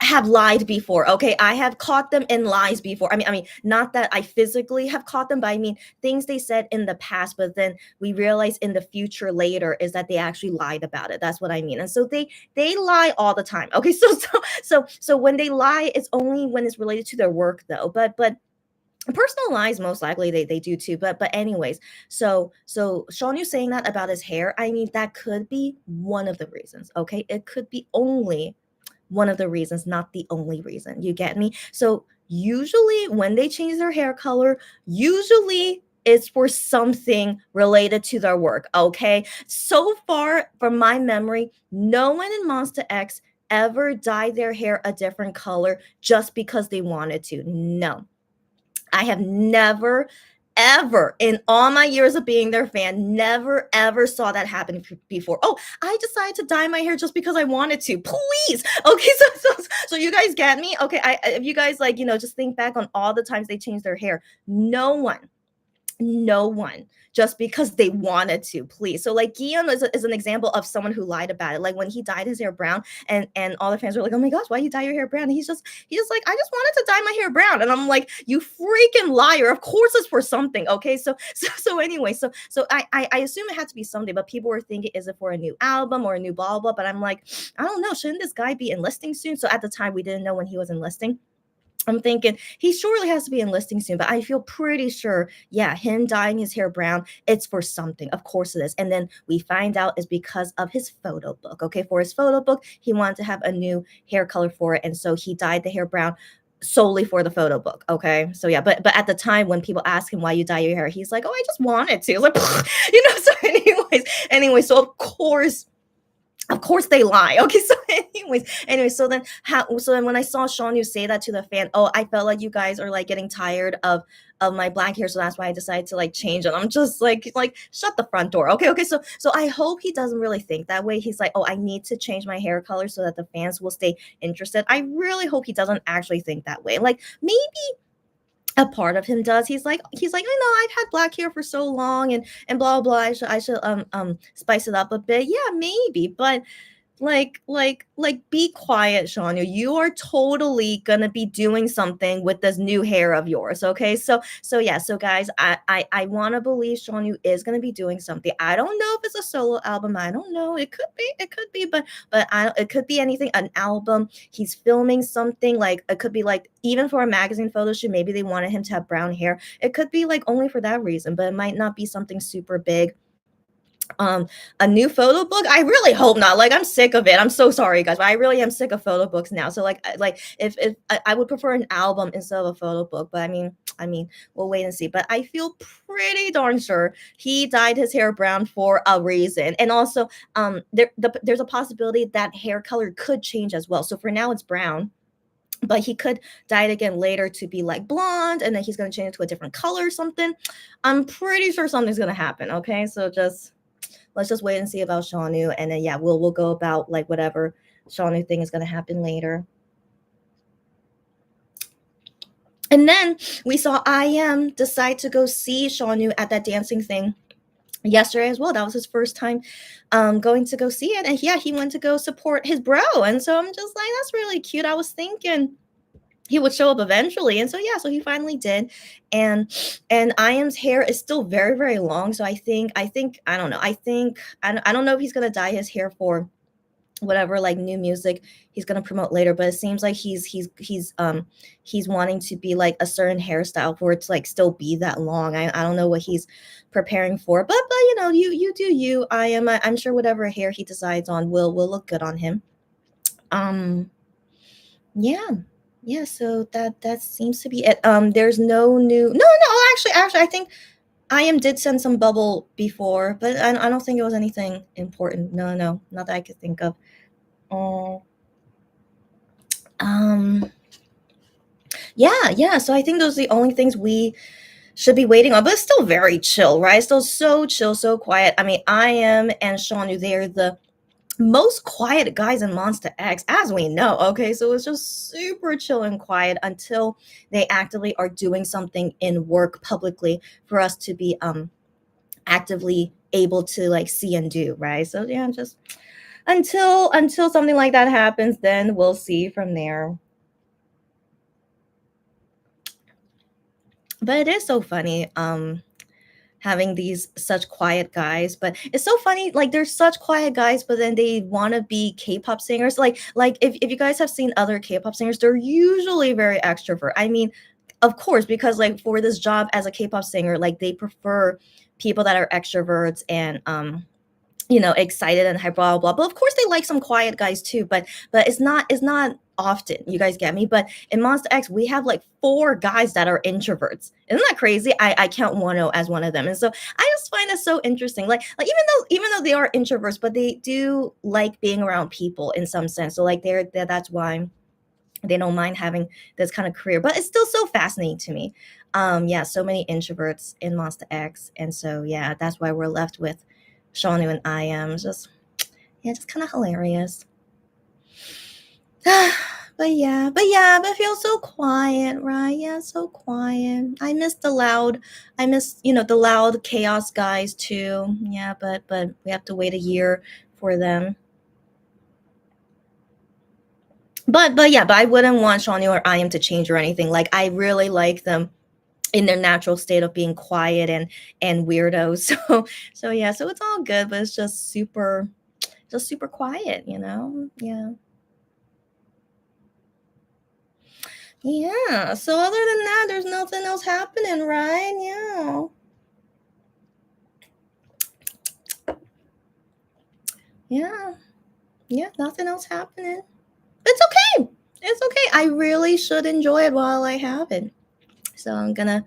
have lied before. Okay, I have caught them in lies before. I mean, not that I physically have caught them, but I mean things they said in the past, but then we realize in the future later is that they actually lied about it. That's what I mean. And so they lie all the time. Okay, so when they lie, it's only when it's related to their work though. But personal lies most likely they do too. But anyways, so Sean, you saying that about his hair, I mean that could be one of the reasons. Okay, it could be only one of the reasons, not the only reason. You get me? So usually when they change their hair color, usually it's for something related to their work. Okay. So far, from my memory, no one in Monster X ever dyed their hair a different color just because they wanted to. No. I have never, ever, in all my years of being their fan, never, ever saw that happen before. Oh, I decided to dye my hair just because I wanted to. Please. Okay, so you guys get me? Okay, if you guys like, just think back on all the times they changed their hair. No one No one, just because they wanted to, please. So like Guillaume is an example of someone who lied about it. Like when he dyed his hair brown, and all the fans were like, "Oh my gosh, why you dye your hair brown?" And he's just like, "I just wanted to dye my hair brown." And I'm like, "You freaking liar! Of course it's for something." Okay, so anyway, so I assume it had to be someday, but people were thinking, is it for a new album or a new blah blah? But I'm like, I don't know. Shouldn't this guy be enlisting soon? So at the time, we didn't know when he was enlisting. I'm thinking he surely has to be enlisting soon, but I feel pretty sure, yeah, him dyeing his hair brown, it's for something. Of course it is. And then we find out is because of his photo book. Okay, for his photo book, he wanted to have a new hair color for it, and so he dyed the hair brown solely for the photo book. Okay, so yeah, but at the time when people ask him why you dye your hair, he's like, "Oh, I just wanted to." It's like, So so of course they lie. Okay, so so then when I saw Sean Yu say that to the fan, oh, I felt like you guys are like getting tired of my black hair, so that's why I decided to like change it. I'm just like shut the front door. Okay, so I hope he doesn't really think that way. He's like, oh, I need to change my hair color so that the fans will stay interested. I really hope he doesn't actually think that way. Like maybe a part of him does. He's like, I know I've had black hair for so long and blah blah. I should spice it up a bit. Yeah, maybe, but be quiet, Shanya. You are totally gonna be doing something with this new hair of yours. Okay. So guys, I wanna believe Shanya is gonna be doing something. I don't know if it's a solo album. I don't know. It could be, but it could be anything, an album. He's filming something, like it could be like even for a magazine photo shoot, maybe they wanted him to have brown hair. It could be like only for that reason, but it might not be something super big. um, a new photo book? I really hope not. Like, I'm sick of it. I'm so sorry, guys, but I really am sick of photo books now. So, like if I would prefer an album instead of a photo book, but I mean, we'll wait and see. But I feel pretty darn sure he dyed his hair brown for a reason, and also, there's a possibility that hair color could change as well. So for now, it's brown. But he could dye it again later to be like blonde, and then he's gonna change it to a different color or something. I'm pretty sure something's gonna happen. Okay, so just let's just wait and see about Shaunu, and then yeah, we'll go about like whatever Shaunu thing is gonna happen later. And then we saw I.M decide to go see Shaunu at that dancing thing yesterday as well. That was his first time going to go see it, and yeah, he went to go support his bro. And so I'm just like, that's really cute. I was thinking he would show up eventually, and so yeah, so he finally did. And I.M's hair is still very very long, so I think I don't know, I don't know if he's gonna dye his hair for whatever like new music he's gonna promote later, but it seems like he's wanting to be like a certain hairstyle for it to like still be that long. I don't know what he's preparing for, but you do you. I'm sure whatever hair he decides on will look good on him. um yeah. Yeah, so that seems to be it. There's no new, no, actually, I think I.M did send some bubble before, but I don't think it was anything important. No, no, not that I could think of. Uh, um, yeah. So I think those are the only things we should be waiting on, but it's still very chill, right? Still so chill, so quiet. I mean, I.M and Shaunu, they're the most quiet guys in Monster X, as we know. Okay, so it's just super chill and quiet until they actively are doing something in work publicly for us to be actively able to like see and do, right? So yeah, just until something like that happens, then we'll see from there. But it is so funny having these such quiet guys. But it's so funny, like they're such quiet guys, but then they want to be K-pop singers. Like if you guys have seen other K-pop singers, they're usually very extrovert. I mean, of course, because like for this job as a K-pop singer, like they prefer people that are extroverts and excited and hype, blah blah. But of course, they like some quiet guys too. But it's not often. You guys get me? But in Monster X, we have like four guys that are introverts. Isn't that crazy? I count Wano as one of them, and so I just find it so interesting. Like even though they are introverts, but they do like being around people in some sense. So like that's why they don't mind having this kind of career. But it's still so fascinating to me. Yeah, so many introverts in Monster X, and so yeah, that's why we're left with Shaunu and I.M. Just, yeah, just kind of hilarious. but it feels so quiet, right? Yeah, so quiet. I miss, the loud chaos guys too. Yeah, but we have to wait a year for them. But I wouldn't want Shawnee or I am to change or anything. Like I really like them in their natural state of being quiet and weirdos. So yeah, so it's all good, but it's just super quiet, you know? Yeah. Yeah. So other than that, there's nothing else happening, right? Yeah. Yeah. Yeah, nothing else happening. It's okay. It's okay. I really should enjoy it while I have it. So I'm gonna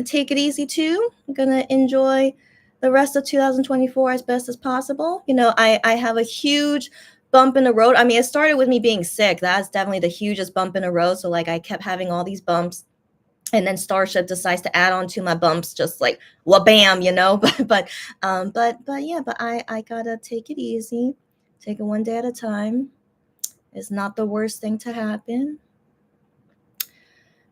take it easy too. I'm gonna enjoy the rest of 2024 as best as possible. I have a huge bump in the road. I mean, it started with me being sick. That's definitely the hugest bump in the road. So like I kept having all these bumps, and then Starship decides to add on to my bumps, just like bam, but yeah, but I gotta take it easy, take it one day at a time. It's not the worst thing to happen.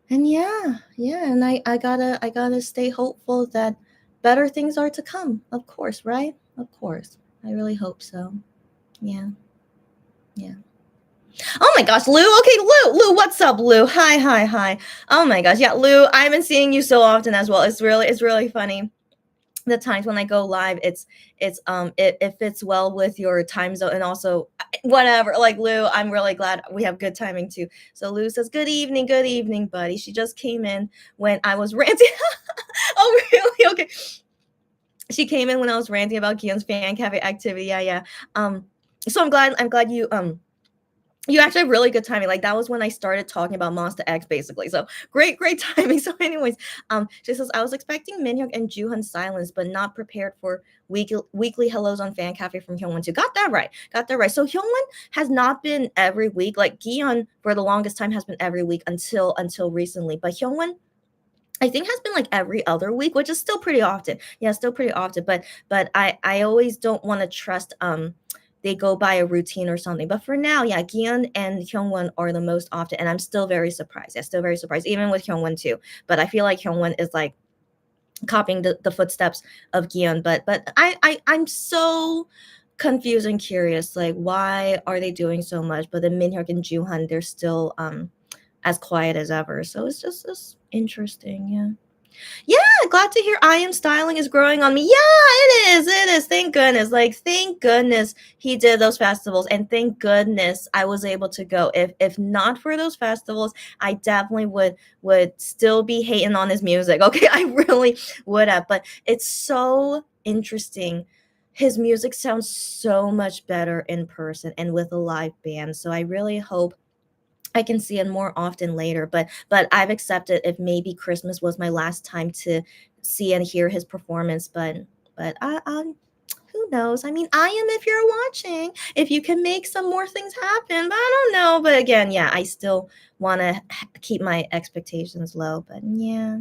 And yeah, and I gotta stay hopeful that better things are to come, of course, right? Of course. I really hope so. Yeah, yeah. Oh my gosh, Lou. Okay, Lou, what's up, Lou? Hi. Oh my gosh, yeah, Lou. I've been seeing you so often as well. It's really funny. The times when I go live, it fits well with your time zone, and also whatever. Like Lou, I'm really glad we have good timing too. So Lou says, good evening, buddy. She just came in when I was ranting. Oh, really? Okay. She came in when I was ranting about Gion's fan cafe activity. Yeah. So I'm glad you actually have really good timing. Like that was when I started talking about Monster X, basically. So great timing. So, anyways, she says I was expecting Minhyuk and Juhan's silence, but not prepared for weekly hellos on Fan Cafe from Hyungwon too. Got that right. Got that right. So Hyungwon has not been every week. Like Gion for the longest time has been every week until recently. But Hyungwon, I think, has been like every other week, which is still pretty often. Yeah, still pretty often. But I always don't want to trust they go by a routine or something. But for now, yeah, Gion and Hyungwon are the most often, and I'm still very surprised. Yeah, still very surprised, even with Hyungwon too. But I feel like Hyungwon is like copying the footsteps of Gion. But I'm so confused and curious. Like, why are they doing so much? But then Minhyuk and Juhan, they're still as quiet as ever. So it's interesting. Yeah. Yeah, glad to hear I am styling is growing on me. Yeah, it is. It is. Thank goodness. Like, thank goodness he did those festivals, and thank goodness I was able to go. If not for those festivals, I definitely would still be hating on his music. Okay, I really would have. But it's so interesting. His music sounds so much better in person and with a live band. So I really hope I can see him more often later, but I've accepted if maybe Christmas was my last time to see and hear his performance. But who knows? I mean, I am if you're watching, if you can make some more things happen. But I don't know. But again, yeah, I still want to keep my expectations low. But yeah.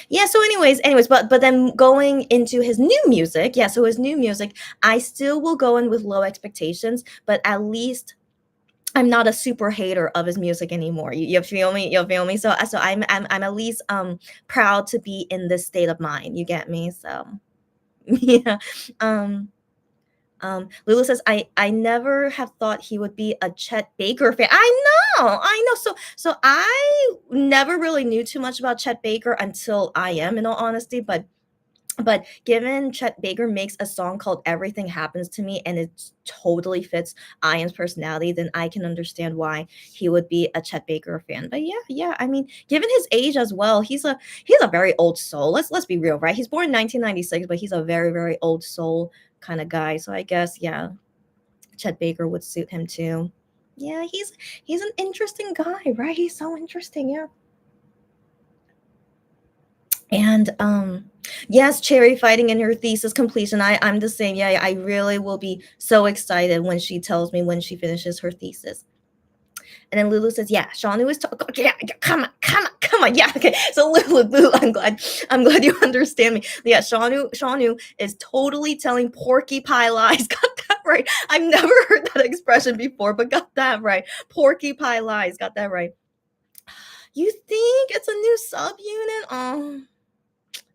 Yeah, so anyways, but then going into his new music, yeah, so his new music, I still will go in with low expectations, but at least I'm not a super hater of his music anymore. You feel me? You feel me? So I'm at least proud to be in this state of mind. You get me? So yeah. Um Lulu says I never have thought he would be a Chet Baker fan. I know. So I never really knew too much about Chet Baker until I am, in all honesty, but given Chet Baker makes a song called Everything Happens to Me and it totally fits Ian's personality, then I can understand why he would be a Chet Baker fan. But yeah, I mean, given his age as well, he's a very old soul. Let's be real, right? He's born in 1996, but he's a very, very old soul kind of guy. So I guess, yeah, Chet Baker would suit him too. Yeah, he's an interesting guy, right? He's so interesting, yeah. And yes, Cherry fighting in her thesis completion. I'm the same. Yeah, I really will be so excited when she tells me when she finishes her thesis. And then Lulu says, "Yeah, Shanu is talking. Yeah, come on. Yeah, okay. So Lulu, I'm glad you understand me. Yeah, Shanu is totally telling Porky Pie lies. Got that right. I've never heard that expression before, but got that right. Porky Pie lies, got that right. You think it's a new subunit?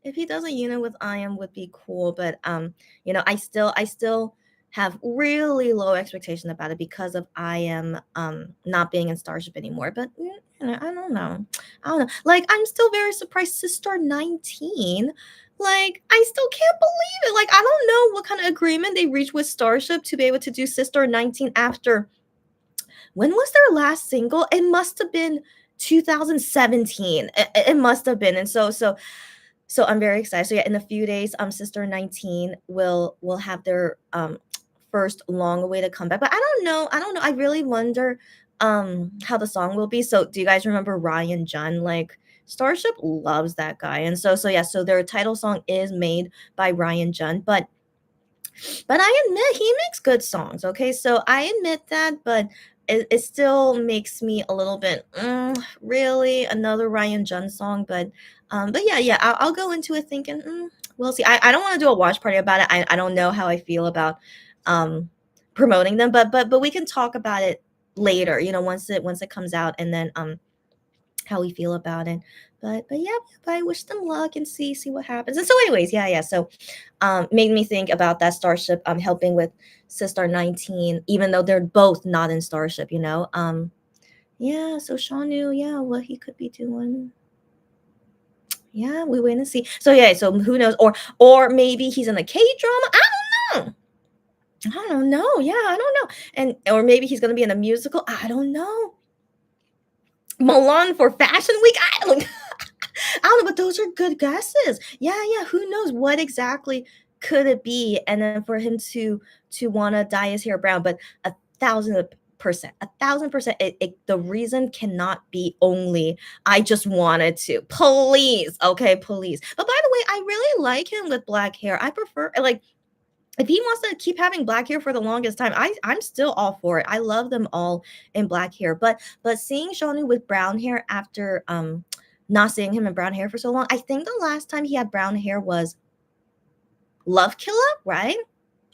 If he does a unit with IM would be cool, but I still have really low expectation about it because of IM not being in Starship anymore. But I don't know. I don't know. Like I'm still very surprised Sister 19. Like I still can't believe it. Like I don't know what kind of agreement they reached with Starship to be able to do Sister 19 after when was their last single? It must have been 2017. It must have been. And so I'm very excited. So yeah, in a few days, Sister 19 will have their first long awaited comeback. But I don't know. I don't know. I really wonder how the song will be. So do you guys remember Ryan Jun? Like Starship loves that guy. And so yeah, so their title song is made by Ryan Jun, but I admit he makes good songs. Okay, so I admit that, but it still makes me a little bit really another Ryan Jun song. But yeah, I'll go into it thinking we'll see. I don't want to do a watch party about it. I don't know how I feel about um promoting them, but we can talk about it later. Once it comes out, and then how we feel about it. But yeah, but I wish them luck and see what happens. And so, anyways, yeah. So, made me think about that Starship helping with Sister 19, even though they're both not in Starship. Yeah. So Shanu, yeah, what he could be doing. Yeah, we wait and see. So yeah, so who knows? Or maybe he's in a K drama. I don't know. I don't know. Yeah, I don't know. And or maybe he's gonna be in a musical. I don't know. Milan for Fashion Week. I don't. I don't know, but those are good guesses. Yeah. Who knows what exactly could it be? And then for him to want to dye his hair brown, but 1,000%, 1,000%. The reason cannot be only I just wanted to. Please, okay, please. But by the way, I really like him with black hair. I prefer like if he wants to keep having black hair for the longest time, I'm still all for it. I love them all in black hair. But seeing Shonu with brown hair after not seeing him in brown hair for so long, I think the last time he had brown hair was Love Killer, right?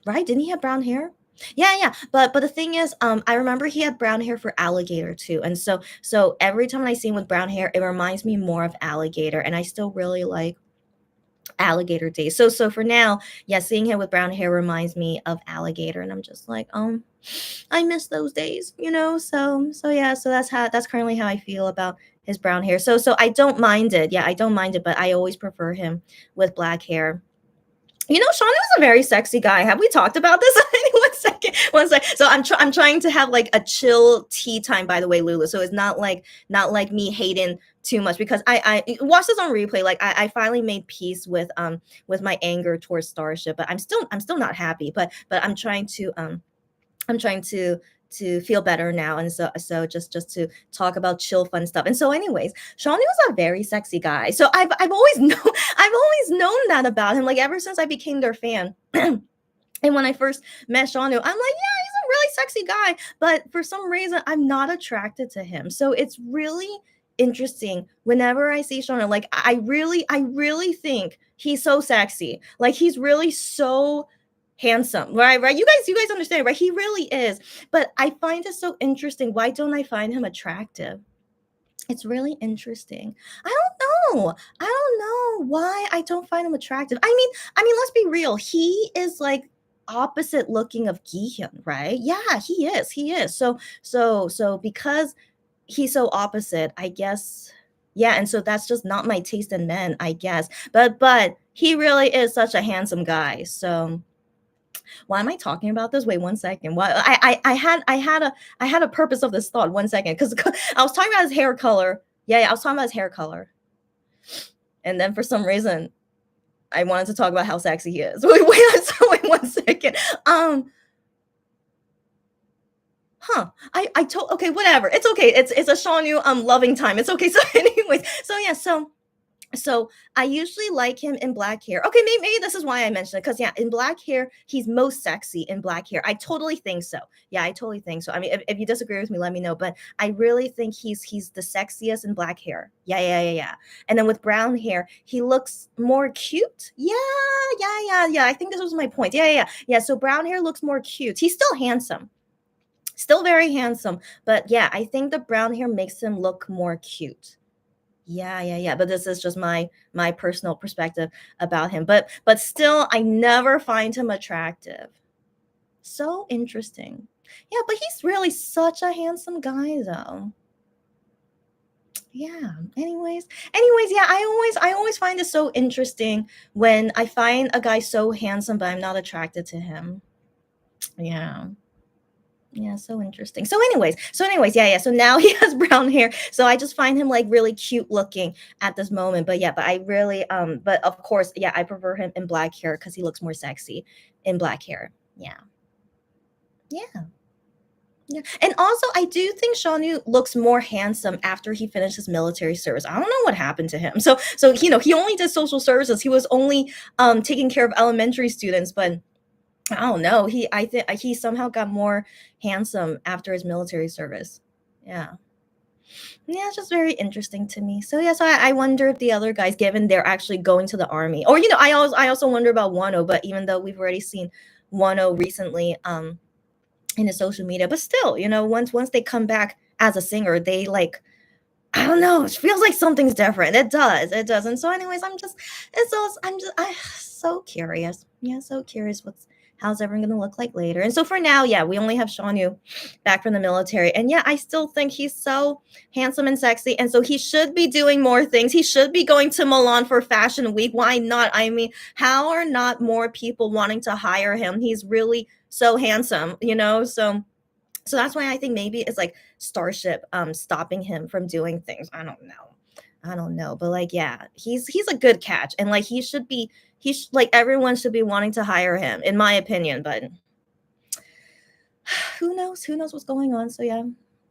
Right? Didn't he have brown hair? Yeah. But the thing is, I remember he had brown hair for Alligator too. And so every time I see him with brown hair, it reminds me more of Alligator. And I still really like Alligator Days. So for now, yeah, seeing him with brown hair reminds me of Alligator, and I'm just like, I miss those days. So yeah, so that's currently how I feel about his brown hair. So I don't mind it. Yeah, I don't mind it, but I always prefer him with black hair. Sean is a very sexy guy. Have we talked about this? One second, one sec. So I'm trying to have like a chill tea time. By the way, Lulu. So it's not like me hating too much because I watched this on replay. Like I finally made peace with my anger towards Starship, but I'm still not happy. But I'm trying to feel better now, and so just to talk about chill fun stuff. And so anyways, Shawnee was a very sexy guy, so I've always known that about him, like ever since I became their fan. And when I first met Shawnee, I'm like, yeah, he's a really sexy guy, but for some reason I'm not attracted to him. So it's really interesting whenever I see Shawnee. Like I really think he's so sexy, like he's really so handsome, right, you guys understand, right? He really is. But I find it so interesting, why don't I find him attractive? It's really interesting. I don't know why I don't find him attractive. I mean let's be real, he is like opposite looking of Gihyun, right? Yeah, he is. So because he's so opposite, I guess. Yeah, and so that's just not my taste in men, I guess. But he really is such a handsome guy. So why am I talking about this? Wait one second. Why I had a purpose of this thought. 1 second, because I was talking about his hair color. Yeah, I was talking about his hair color, and then for some reason I wanted to talk about how sexy he is. Wait 1 second. I told okay, whatever. It's okay. It's a Sean Yu loving time. It's okay. So anyways, so yeah, so So I usually like him in black hair. Okay, maybe this is why I mentioned it because yeah, in black hair, he's most sexy in black hair. I totally think so. Yeah, I totally think so. I mean, if you disagree with me, let me know. But I really think he's the sexiest in black hair. Yeah, yeah, yeah, yeah. And then with brown hair, he looks more cute. Yeah, yeah, yeah, yeah. I think this was my point. Yeah, yeah, yeah. Yeah. So brown hair looks more cute. He's still handsome, still very handsome. But yeah, I think the brown hair makes him look more cute. Yeah, yeah, yeah, but this is just my personal perspective about him, but still, I never find him attractive. So interesting. Yeah, but he's really such a handsome guy, though. Yeah. Anyways, yeah, I always find it so interesting when I find a guy so handsome, but I'm not attracted to him. Yeah. Yeah, so interesting. So anyways, yeah, yeah. So now he has brown hair. So I just find him like really cute looking at this moment. But yeah, but I really but of course, yeah, I prefer him in black hair because he looks more sexy in black hair. Yeah. Yeah. Yeah. And also I do think Shanu looks more handsome after he finished his military service. I don't know what happened to him. So he only did social services. He was only taking care of elementary students, but I don't know. I think he somehow got more handsome after his military service. Yeah. Yeah, it's just very interesting to me. So yeah, so I wonder if the other guys, given they're actually going to the army, or I also wonder about Wano, but even though we've already seen Wano recently, in his social media, but still, once they come back as a singer, they like I don't know. It feels like something's different. It does. It does. And so, anyways, I so curious. Yeah, so curious how's everyone gonna look like later. And so for now, yeah, we only have Shanu back from the military. And yeah, I still think he's so handsome and sexy. And so he should be doing more things. He should be going to Milan for Fashion Week. Why not? I mean, how are not more people wanting to hire him? He's really so handsome. So that's why I think maybe it's like Starship stopping him from doing things. I don't know. I don't know. But like yeah, he's a good catch and like like everyone should be wanting to hire him in my opinion, but who knows? Who knows what's going on? So yeah.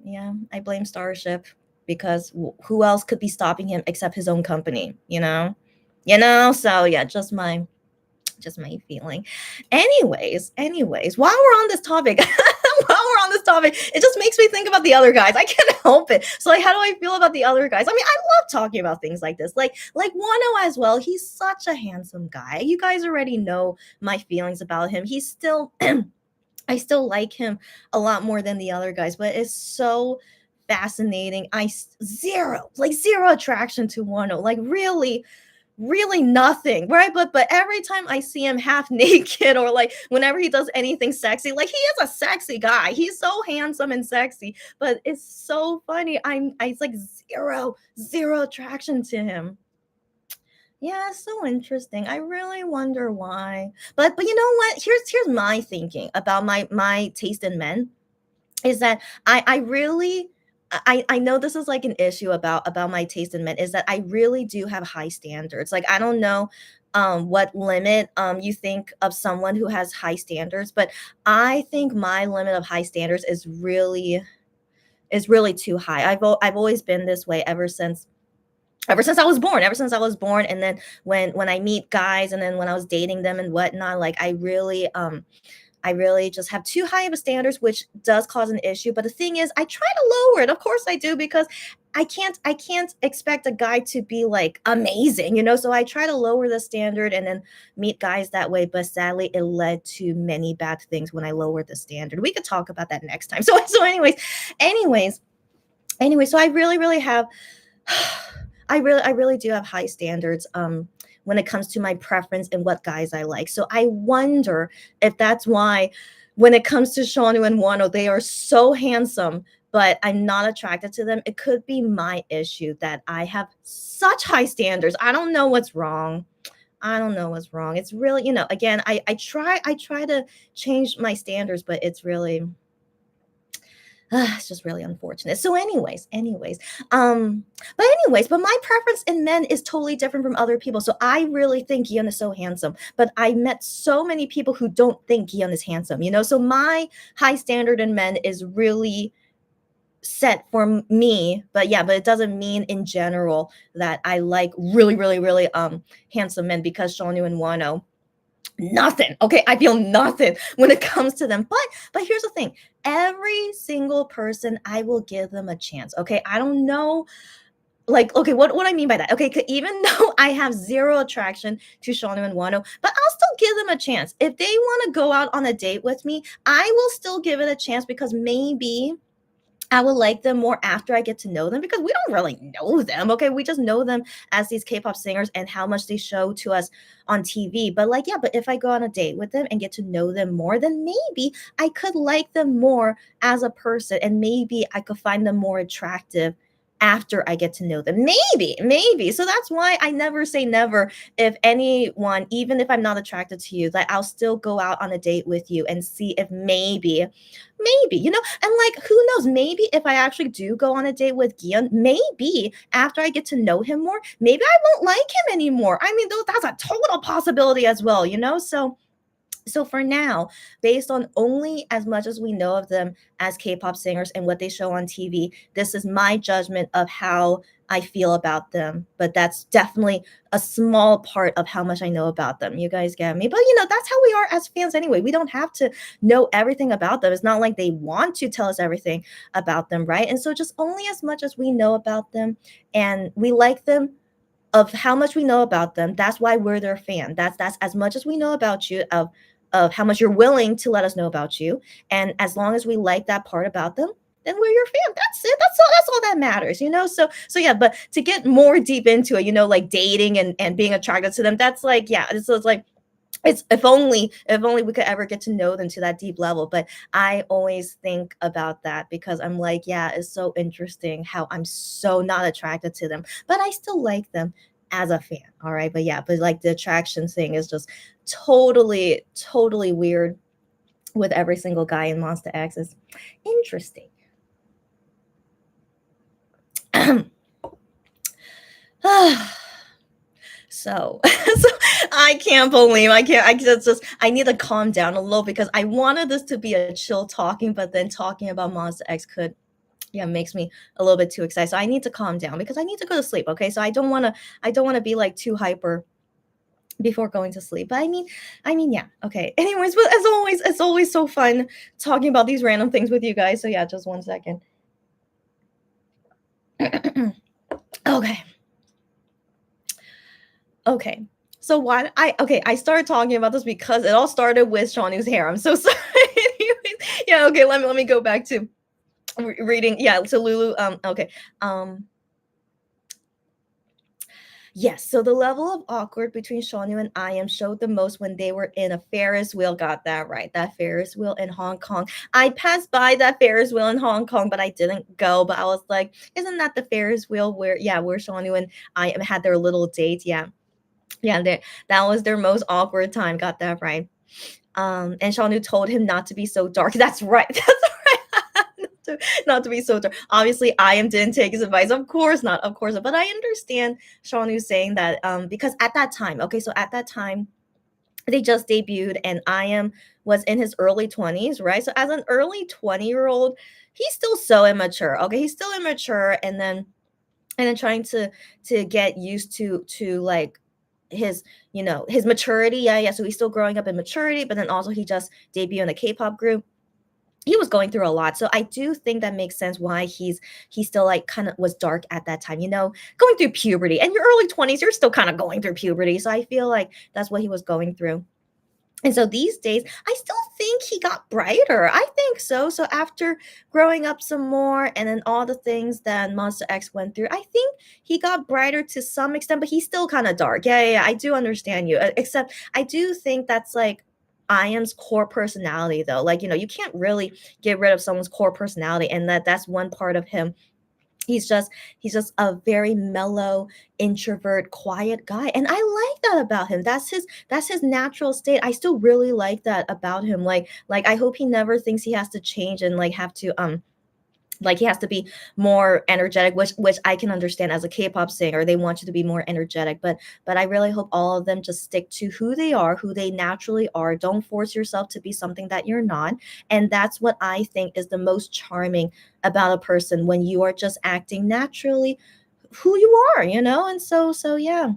Yeah, I blame Starship because who else could be stopping him except his own company, you know? So yeah, just my feeling. Anyways, while we're on this topic, it just makes me think about the other guys. I can't help it. So like, how do I feel about the other guys? I mean, I love talking about things like this. Like Wano as well. He's such a handsome guy. You guys already know my feelings about him. He's still I still like him a lot more than the other guys, but it's so fascinating. Zero attraction to Wano. Like really nothing, right? But every time I see him half naked or like whenever he does anything sexy, like he is a sexy guy. He's so handsome and sexy, but it's so funny. It's like zero attraction to him. Yeah, it's so interesting. I really wonder why. But you know what? Here's my thinking about my taste in men is that I really I know this is like an issue about my taste in men is that I really do have high standards. Like I don't know what limit you think of someone who has high standards, but I think my limit of high standards is really too high. I've always been this way ever since I was born, and then when I meet guys and then when I was dating them and whatnot, like I really just have too high of a standards, which does cause an issue. But the thing is, I try to lower it. Of course I do, because I can't expect a guy to be like amazing. So I try to lower the standard and then meet guys that way. But sadly, it led to many bad things when I lowered the standard. We could talk about that next time. Anyways, so I really have I really do have high standards when it comes to my preference and what guys I like. So I wonder if that's why when it comes to Shanu and Wano, they are so handsome, but I'm not attracted to them. It could be my issue that I have such high standards. I don't know what's wrong. I don't know what's wrong. It's really, again, I try to change my standards, but it's just really unfortunate. So but my preference in men is totally different from other people. So I really think Gion is so handsome, but I met so many people who don't think Gion is handsome. So my high standard in men is really set for me, but yeah, but it doesn't mean in general that I like really, really, really handsome men, because Shonu and Wano, nothing. Okay, I feel nothing when it comes to them. But here's the thing. Every single person, I will give them a chance. Okay, I don't know, like, okay, what I mean by that. Okay, even though I have zero attraction to Shonu and Wano, but I'll still give them a chance. If they want to go out on a date with me, I will still give it a chance, because maybe I will like them more after I get to know them, because we don't really know them. Okay. We just know them as these K-pop singers and how much they show to us on TV. But like, yeah, but if I go on a date with them and get to know them more, then maybe I could like them more as a person, and maybe I could find them more attractive after I get to know them. Maybe. So that's why I never say never. If anyone, even if I'm not attracted to you, that I'll still go out on a date with you and see if maybe, and like, who knows, maybe if I actually do go on a date with Gian, maybe after I get to know him more, maybe I won't like him anymore. I mean, that's a total possibility as well. So for now, based on only as much as we know of them as K-pop singers and what they show on TV, this is my judgment of how I feel about them. But that's definitely a small part of how much I know about them. You guys get me? But that's how we are as fans anyway. We don't have to know everything about them. It's not like they want to tell us everything about them, right? And so just only as much as we know about them and we like them, of how much we know about them, that's why we're their fan. That's as much as we know about you, of how much you're willing to let us know about you. And as long as we like that part about them, then we're your fan. That's it. That's all that matters. So yeah, but to get more deep into it, like dating and being attracted to them, that's like, yeah, it's like, it's if only we could ever get to know them to that deep level. But I always think about that, because I'm like, yeah, it's so interesting how I'm so not attracted to them, but I still like them as a fan. All right. But yeah, but like, the attraction thing is just totally weird with every single guy in Monster X. Is interesting. So, so I can't believe I can't. I need to calm down a little, because I wanted this to be a chill talking, but then talking about Monster X could, yeah, makes me a little bit too excited. So I need to calm down, because I need to go to sleep. Okay, so I don't want to be like too hyper before going to sleep. But I mean, yeah. Okay. Anyways, but as always, it's always so fun talking about these random things with you guys. So yeah, just 1 second. Okay. Okay. So why I started talking about this because it all started with Shawnu's hair. I'm so sorry. Anyways, yeah, okay, let me go back to reading. Yeah, so Lulu, okay. Um yes, so the level of awkward between Shawnu and I am showed the most when they were in a Ferris wheel. Got that right. That Ferris wheel in Hong Kong. I passed by that Ferris wheel in Hong Kong, but I didn't go. But I was like, isn't that the Ferris wheel where Shawnu and I had their little date? Yeah. Yeah, that was their most awkward time. Got that right. And Shawnu told him not to be so dark. That's right. That's right. not to be so dark. Obviously, I am didn't take his advice. Of course not. Of course not. But I understand Shawnu saying that, because at that time, okay, so at that time, they just debuted, and I am was in his early 20s, right? So as an early 20-year-old, he's still so immature. Okay, he's still immature, and then trying to get used to like his maturity. Yeah, so he's still growing up in maturity, but then also he just debuted in a K-pop group. He was going through a lot, so I do think that makes sense why he still like kind of was dark at that time, going through puberty. And your early 20s, you're still kind of going through puberty, so I feel like that's what he was going through. And so these days, I still think he got brighter. I think so. So after growing up some more, and then all the things that Monster X went through, I think he got brighter to some extent, but he's still kind of dark. Yeah, I do understand you. Except I do think that's like IAM's core personality, though. Like, you can't really get rid of someone's core personality, and that's one part of him. He's just a very mellow, introvert, quiet guy, and I like that about him. That's his natural state. I still really like that about him. Like I hope he never thinks he has to change and like have to Like he has to be more energetic, which I can understand as a K-pop singer. They want you to be more energetic, but I really hope all of them just stick to who they are, who they naturally are. Don't force yourself to be something that you're not. And that's what I think is the most charming about a person, when you are just acting naturally who you are, you know? And so yeah.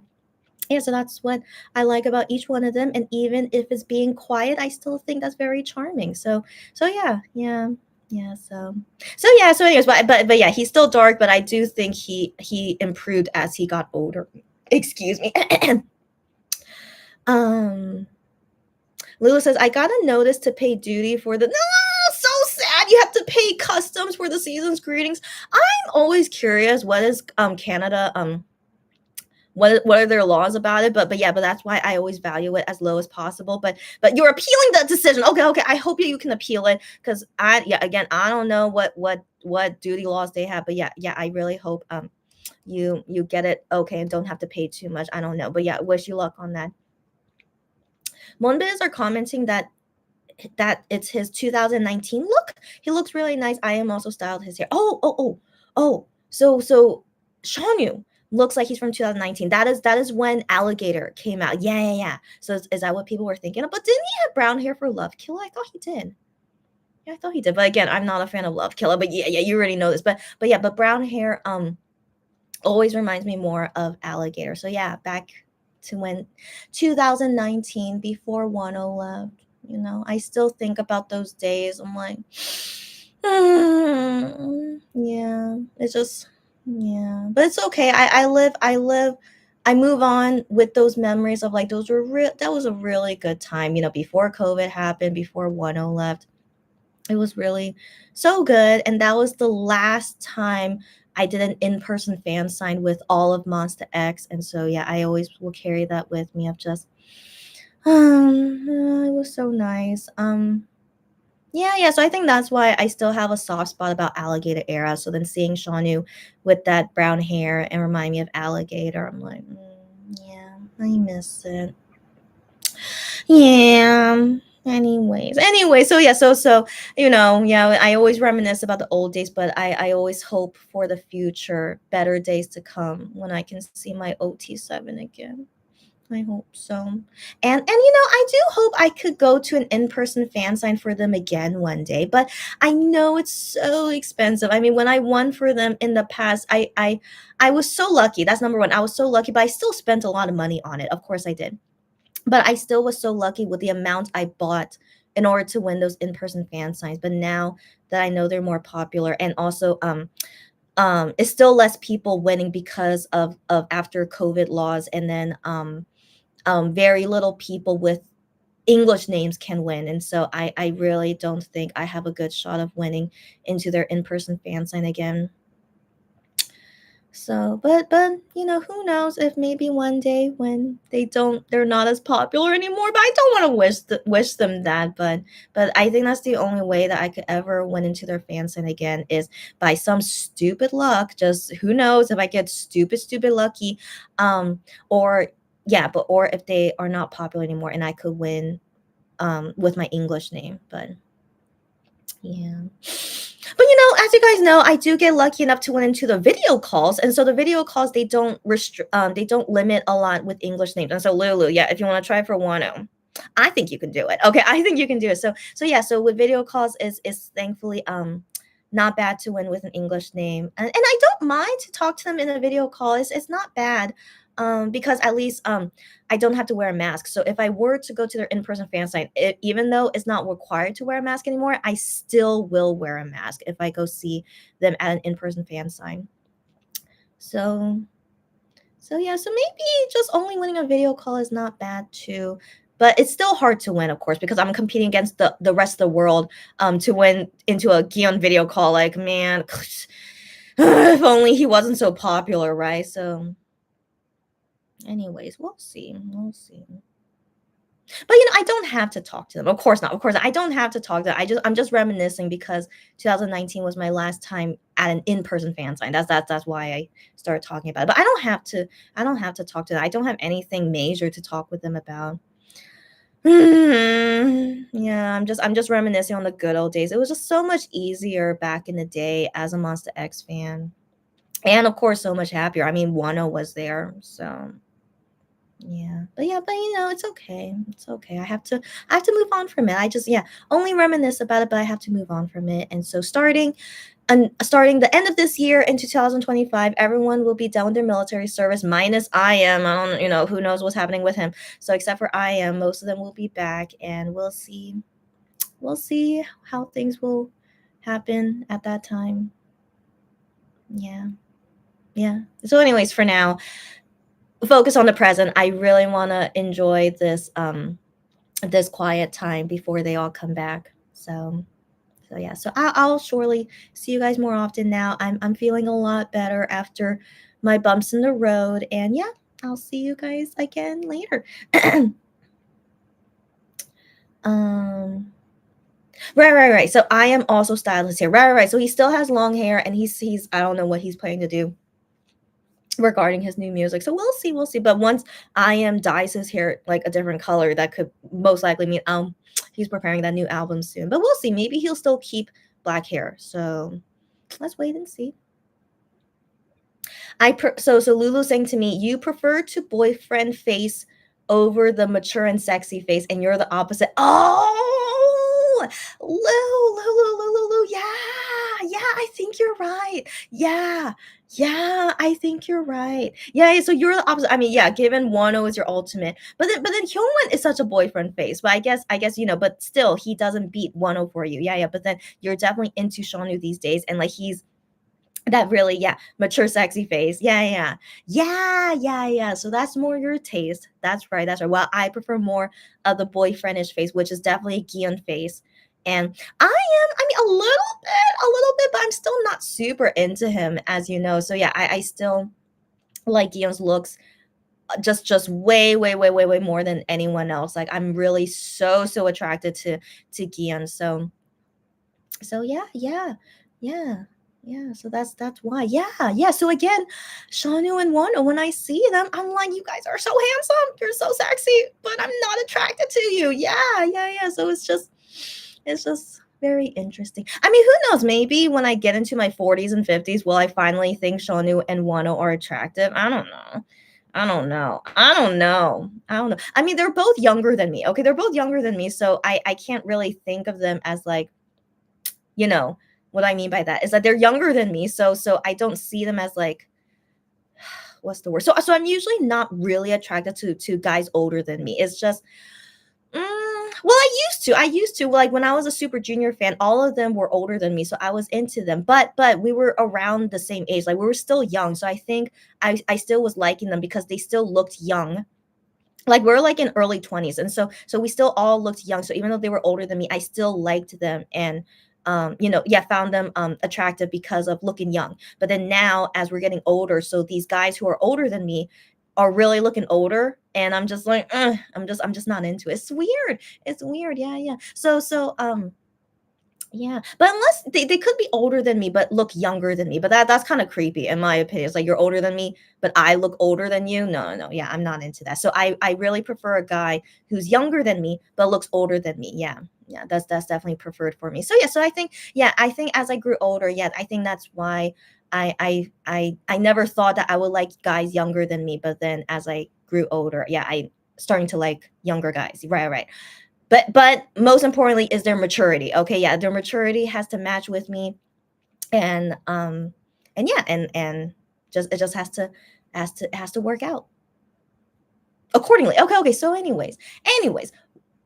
Yeah, so that's what I like about each one of them. And even if it's being quiet, I still think that's very charming. So yeah, yeah. Yeah, so yeah, so anyways, but yeah, he's still dark, but I do think he improved as he got older. Excuse me. um Lewis says, I got a notice to pay duty for the, no, so sad. You have to pay customs for the season's greetings. I'm always curious, what is Canada what are their laws about it, but yeah, but that's why I always value it as low as possible. But you're appealing the decision. Okay, I hope you can appeal it, because yeah, again, I don't know what duty laws they have, but yeah, I really hope you get it okay and don't have to pay too much. I don't know, but yeah, wish you luck on that. Monbiz are commenting that it's his 2019 look. He looks really nice. I am also styled his hair. Oh. So Shanu looks like he's from 2019. That is when Alligator came out. Yeah. So is that what people were thinking of? But didn't he have brown hair for Love Killer? I thought he did. Yeah, I thought he did. But again, I'm not a fan of Love Killer. But yeah, you already know this. But brown hair always reminds me more of Alligator. So yeah, back to when 2019, before Wano left. I still think about those days. I'm like, yeah, it's just, yeah, but it's okay. I move on with those memories of like, that was a really good time, before COVID happened, before Wano left. It was really so good. And that was the last time I did an in-person fan sign with all of Monsta X. And so, yeah, I always will carry that with me of just, it was so nice. Yeah. So I think that's why I still have a soft spot about Alligator era. So then seeing Shanu with that brown hair and remind me of Alligator, I'm like, yeah, I miss it. Yeah. Anyway, so yeah, so yeah, I always reminisce about the old days, but I always hope for the future, better days to come, when I can see my OT7 again. I hope so. And I do hope I could go to an in-person fan sign for them again one day, but I know it's so expensive. I mean, when I won for them in the past, I was so lucky. That's number one. I was so lucky, but I still spent a lot of money on it. Of course I did. But I still was so lucky with the amount I bought in order to win those in-person fan signs. But now that I know they're more popular, and also it's still less people winning because of after COVID laws, and then very little people with English names can win. And so I really don't think I have a good shot of winning into their in-person fan sign again. So, but who knows, if maybe one day when they're not as popular anymore. But I don't want to wish them that. But I think that's the only way that I could ever win into their fan sign again, is by some stupid luck. Just who knows, if I get stupid lucky, or yeah, or if they are not popular anymore and I could win with my English name. But yeah. But as you guys know, I do get lucky enough to win into the video calls, and so the video calls, they don't they don't limit a lot with English names. And so Lulu, yeah, if you want to try for Wano, I think you can do it. Okay, I think you can do it. So yeah, so with video calls is thankfully not bad to win with an English name, and I don't mind to talk to them in a video call. It's not bad. Because at least I don't have to wear a mask. So if I were to go to their in-person fan sign, even though it's not required to wear a mask anymore, I still will wear a mask if I go see them at an in-person fan sign. So yeah, so maybe just only winning a video call is not bad too. But it's still hard to win, of course, because I'm competing against the rest of the world to win into a Gion video call. Like, man, if only he wasn't so popular, right? So anyways, we'll see. But I don't have to talk to them. Of course not. Of course, I don't have to talk to them. I'm just reminiscing because 2019 was my last time at an in-person fan sign. That's why I started talking about it. But I don't have to talk to them. I don't have anything major to talk with them about. Yeah, I'm just reminiscing on the good old days. It was just so much easier back in the day as a Monster X fan. And of course, so much happier. I mean, Wano was there, so yeah, but it's okay. It's okay. I have to move on from it. I just only reminisce about it, but I have to move on from it. And so starting the end of this year into 2025, everyone will be done with their military service minus I am. I don't, who knows what's happening with him. So except for I am, most of them will be back, and we'll see how things will happen at that time. Yeah. Yeah. So anyways, for now, focus on the present. I really want to enjoy this quiet time before they all come back. So yeah, so I'll surely see you guys more often now. I'm feeling a lot better after my bumps in the road, and yeah, I'll see you guys again later. um, right. So I am also stylist here. Right. So he still has long hair, and he's I don't know what he's planning to do regarding his new music. So we'll see. But once I am dyes his hair like a different color, that could most likely mean he's preparing that new album soon. But we'll see. Maybe he'll still keep black hair. So let's wait and see. So Lulu saying to me, you prefer to boyfriend face over the mature and sexy face, and you're the opposite. Oh, Lulu, yeah, I think you're right. Yeah, I think you're right. Yeah, so you're the opposite. I mean, yeah, given Wano is your ultimate, but then Hyungwon is such a boyfriend face. But I guess but still, he doesn't beat Wano for you. Yeah. But then you're definitely into Shonu these days, and like he's that really, mature, sexy face. Yeah. So that's more your taste. That's right. That's right. Well, I prefer more of the boyfriendish face, which is definitely a Gion face. And I mean, a little bit, but I'm still not super into him, as you know. So yeah, I still like Gion's looks just way more than anyone else. Like I'm really so attracted to Gion. So yeah, yeah. So that's why. Yeah. So again, Shanu and Wano, when I see them, I'm like, you guys are so handsome. You're so sexy, but I'm not attracted to you. Yeah. So it's just very interesting. I mean, who knows? Maybe when I get into my 40s and 50s, will I finally think Shanu and Wano are attractive? I don't know. I don't know. I mean, they're both younger than me. Okay, they're both younger than me, so I can't really think of them as like you know what I mean by that is that they're younger than me, so I don't see them as like what's the word? So I'm usually not really attracted to guys older than me. It's just well, I used to like when I was a Super Junior fan, all of them were older than me, so I was into them. But we were around the same age, like we were still young, so I think I still was liking them because they still looked young. Like we're like in early 20s, and so we still all looked young. So even though they were older than me, I still liked them, and found them attractive because of looking young. But then now as we're getting older, so these guys who are older than me are really looking older, and I'm just like, I'm just not into it. It's weird. Yeah. So yeah, but unless they could be older than me but look younger than me, but that's kind of creepy in my opinion. It's like you're older than me, but I look older than you. No. Yeah, I'm not into that. So I really prefer a guy who's younger than me but looks older than me. Yeah, that's definitely preferred for me. So yeah, so I think as I grew older, yeah, I think that's why I never thought that I would like guys younger than me, but then as I grew older, yeah, I starting to like younger guys. Right. But most importantly is their maturity. Okay, yeah, their maturity has to match with me, and yeah, and just it just has to work out accordingly. Okay. So anyways,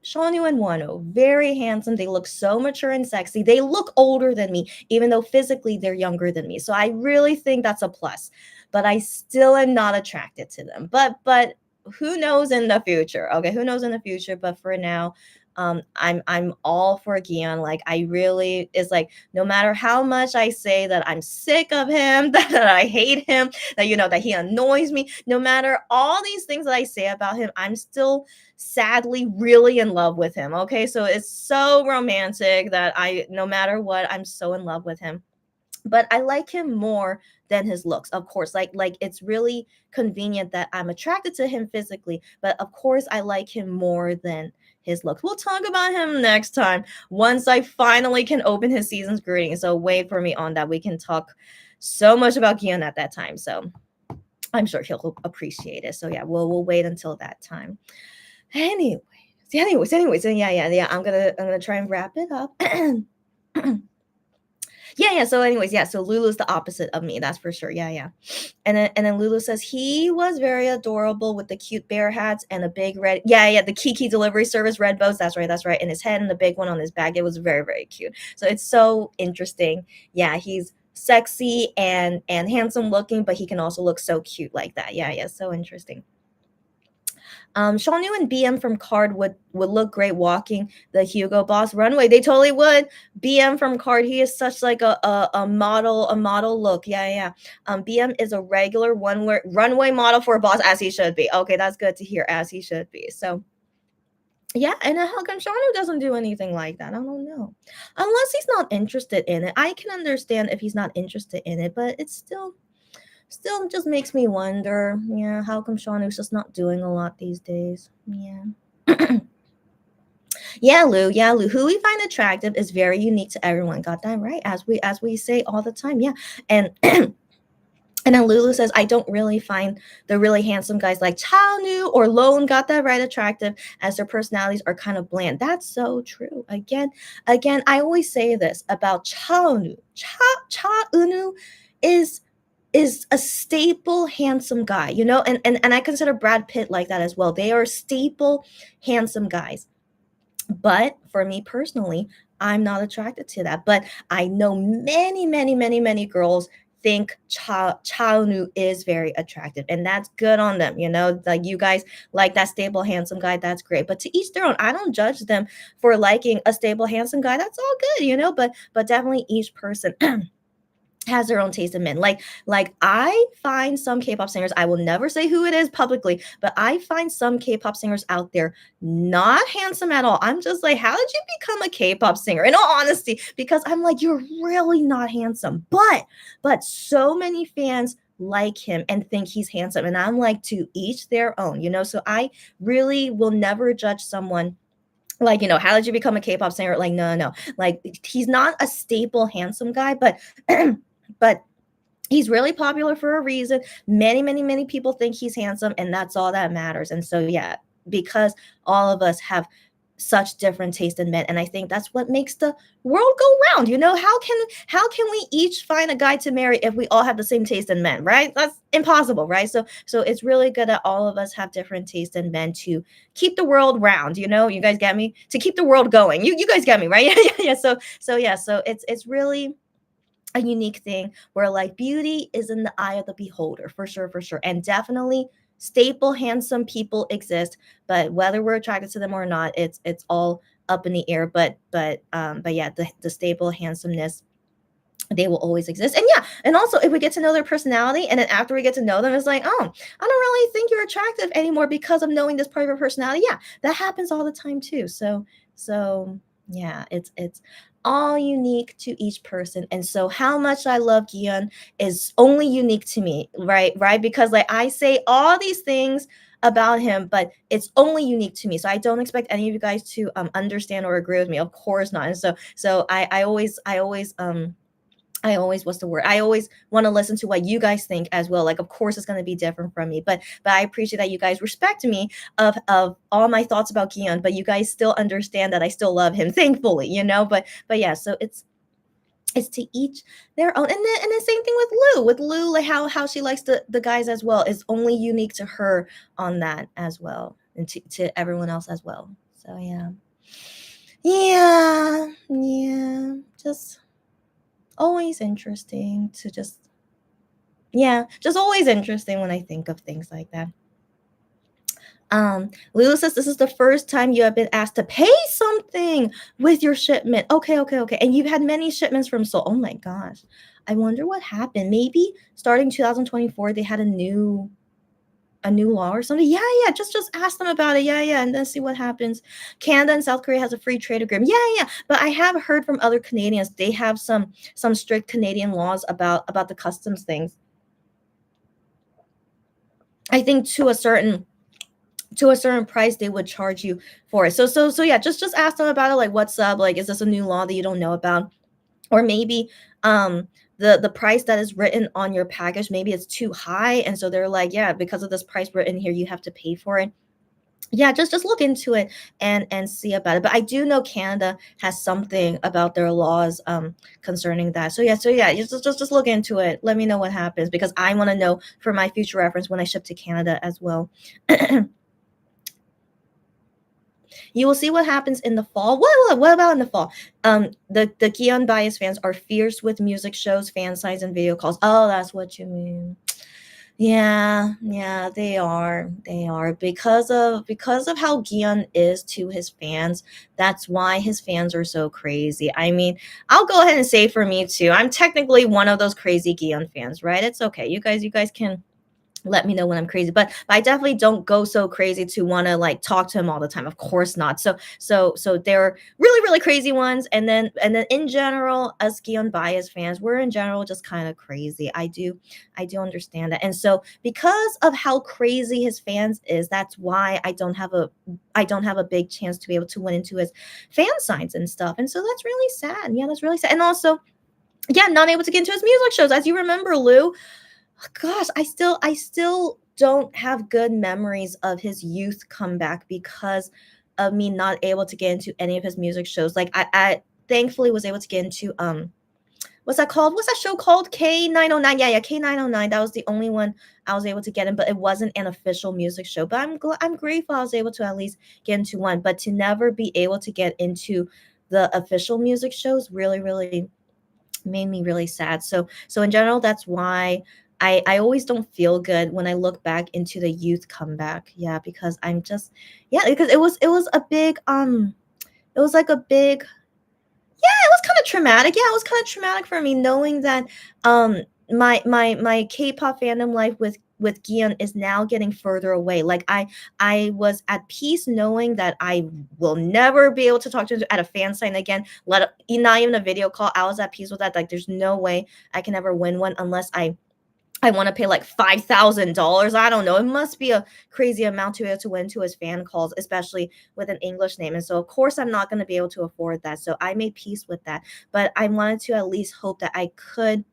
Shanu and Wano, very handsome. They look so mature and sexy. They look older than me, even though physically they're younger than me. So I really think that's a plus. But I still am not attracted to them. But who knows in the future? Okay, who knows in the future? But for now, I'm all for Gion. Like I really is like no matter how much I say that I'm sick of him, that I hate him, that he annoys me, no matter all these things that I say about him, I'm still sadly really in love with him. Okay, so it's so romantic that no matter what, I'm so in love with him. But I like him more than his looks. Of course, like it's really convenient that I'm attracted to him physically, but of course I like him more than his looks. We'll talk about him next time once I finally can open his season's greeting. So wait for me on that. We can talk so much about Gion at that time. So I'm sure he'll appreciate it. So yeah, we'll wait until that time. Anyways, and yeah. I'm gonna try and wrap it up. Yeah. So anyways, yeah. So Lulu's the opposite of me, that's for sure. Yeah. And then Lulu says he was very adorable with the cute bear hats and a big red. Yeah. The Kiki delivery service red bows. That's right. In his head and the big one on his back. It was very, very cute. So it's so interesting. Yeah, he's sexy and handsome looking, but he can also look so cute like that. Yeah. So interesting. Shaunu and BM from Card would look great walking the Hugo Boss runway. They totally would. BM from Card, he is such like a model look. Yeah. BM is a regular runway model for a boss, as he should be. Okay, that's good to hear, as he should be. So yeah, and how come Shaunu doesn't do anything like that? I don't know. Unless he's not interested in it. I can understand if he's not interested in it, but it's still just makes me wonder, yeah, how come Shaunu's just not doing a lot these days? Yeah. Yeah, Lou. Who we find attractive is very unique to everyone. Got that right? As we say all the time. Yeah. And and then Lulu says, I don't really find the really handsome guys like Chaonu or Lone, got that right, attractive, as their personalities are kind of bland. That's so true. Again, I always say this about Chaonu. Chaunu is a staple handsome guy, and I consider Brad Pitt like that as well. They are staple handsome guys. But for me personally, I'm not attracted to that. But I know many girls think Chaonu is very attractive, and that's good on them. Like you guys like that stable handsome guy, that's great. But to each their own. I don't judge them for liking a stable handsome guy. That's all good, but definitely each person has their own taste in men. Like I find some K-pop singers, I will never say who it is publicly, but I find some K-pop singers out there not handsome at all. I'm just like, how did you become a K-pop singer? In all honesty, because I'm like, you're really not handsome. But so many fans like him and think he's handsome. And I'm like, to each their own, So I really will never judge someone like, how did you become a K-pop singer? Like, no. Like, he's not a staple handsome guy, but but he's really popular for a reason. Many people think he's handsome, and that's all that matters. And so, yeah, because all of us have such different taste in men, and I think that's what makes the world go round. How can we each find a guy to marry if we all have the same taste in men, right? That's impossible, right? So it's really good that all of us have different taste in men to keep the world round. You guys get me? To keep the world going. You guys get me, right? Yeah. So it's really a unique thing where like beauty is in the eye of the beholder, for sure. And definitely staple handsome people exist, but whether we're attracted to them or not, it's all up in the air. But yeah, the staple handsomeness, they will always exist. And yeah, and also if we get to know their personality, and then after we get to know them, it's like, oh, I don't really think you're attractive anymore because of knowing this part of your personality. Yeah, that happens all the time too. So yeah, it's all unique to each person. And so how much I love Gion is only unique to me, right? Because like I say all these things about him, but it's only unique to me. So I don't expect any of you guys to understand or agree with me. Of course not. And so I always what's the word? I always want to listen to what you guys think as well. Like, of course, it's going to be different from me, but I appreciate that you guys respect me of all my thoughts about Gion, but you guys still understand that I still love him, thankfully, But yeah, so it's to each their own. And the same thing with Lou, like how she likes the guys as well is only unique to her on that as well, and to everyone else as well. So yeah, just always interesting to just always interesting when I think of things like that. Lulu says this is the first time you have been asked to pay something with your shipment. Okay. And you've had many shipments from Seoul. Oh my gosh. I wonder what happened. Maybe starting 2024, they had a new A new law or something? Yeah, yeah, just ask them about it. Yeah, yeah, and then see what happens. Canada and South Korea has a free trade agreement. Yeah, yeah. But I have heard from other Canadians, they have some strict Canadian laws about the customs things. I think to a certain price they would charge you for it. So yeah, just ask them about it, like what's up? Like, is this a new law that you don't know about? Or maybe the price that is written on your package, maybe it's too high. And so they're like, yeah, because of this price written here, you have to pay for it. Yeah, just look into it and see about it. But I do know Canada has something about their laws concerning that. So yeah, just look into it. Let me know what happens because I want to know for my future reference when I ship to Canada as well. You will see what happens in the fall. What about in the fall? The Gion Bias fans are fierce with music shows, fan signs, and video calls. Oh, that's what you mean. Yeah, yeah, they are. They are because of how Gion is to his fans. That's why his fans are so crazy. I mean, I'll go ahead and say for me too. I'm technically one of those crazy Gion fans, right? It's okay. You guys can let me know when I'm crazy. But I definitely don't go so crazy to want to like talk to him all the time. Of course not. So they're really really crazy ones, and then in general, us Gion Bias fans, we're in general just kind of crazy. I do understand that, and so because of how crazy his fans is, that's why I don't have a big chance to be able to win into his fan signs and stuff, and so that's really sad. Yeah, that's really sad, and also yeah, not able to get into his music shows. As you remember, Lou, gosh, I still don't have good memories of his youth comeback because of me not able to get into any of his music shows. Like I thankfully was able to get into what's that called? What's that show called? K909. Yeah, yeah, K909. That was the only one I was able to get in, but it wasn't an official music show. But I'm grateful I was able to at least get into one. But to never be able to get into the official music shows really, really made me really sad. So in general, that's why I always don't feel good when I look back into the youth comeback. Yeah, because I'm just yeah, because it was a big it was like a big yeah, it was kind of traumatic. Yeah, it was kind of traumatic for me knowing that my K-pop fandom life with Gion is now getting further away. Like I was at peace knowing that I will never be able to talk to him at a fan sign again. Not even a video call. I was at peace with that. Like there's no way I can ever win one unless I want to pay like $5,000. I don't know. It must be a crazy amount to be able to win to his fan calls, especially with an English name. And so, of course, I'm not going to be able to afford that. So I made peace with that. But I wanted to at least hope that I could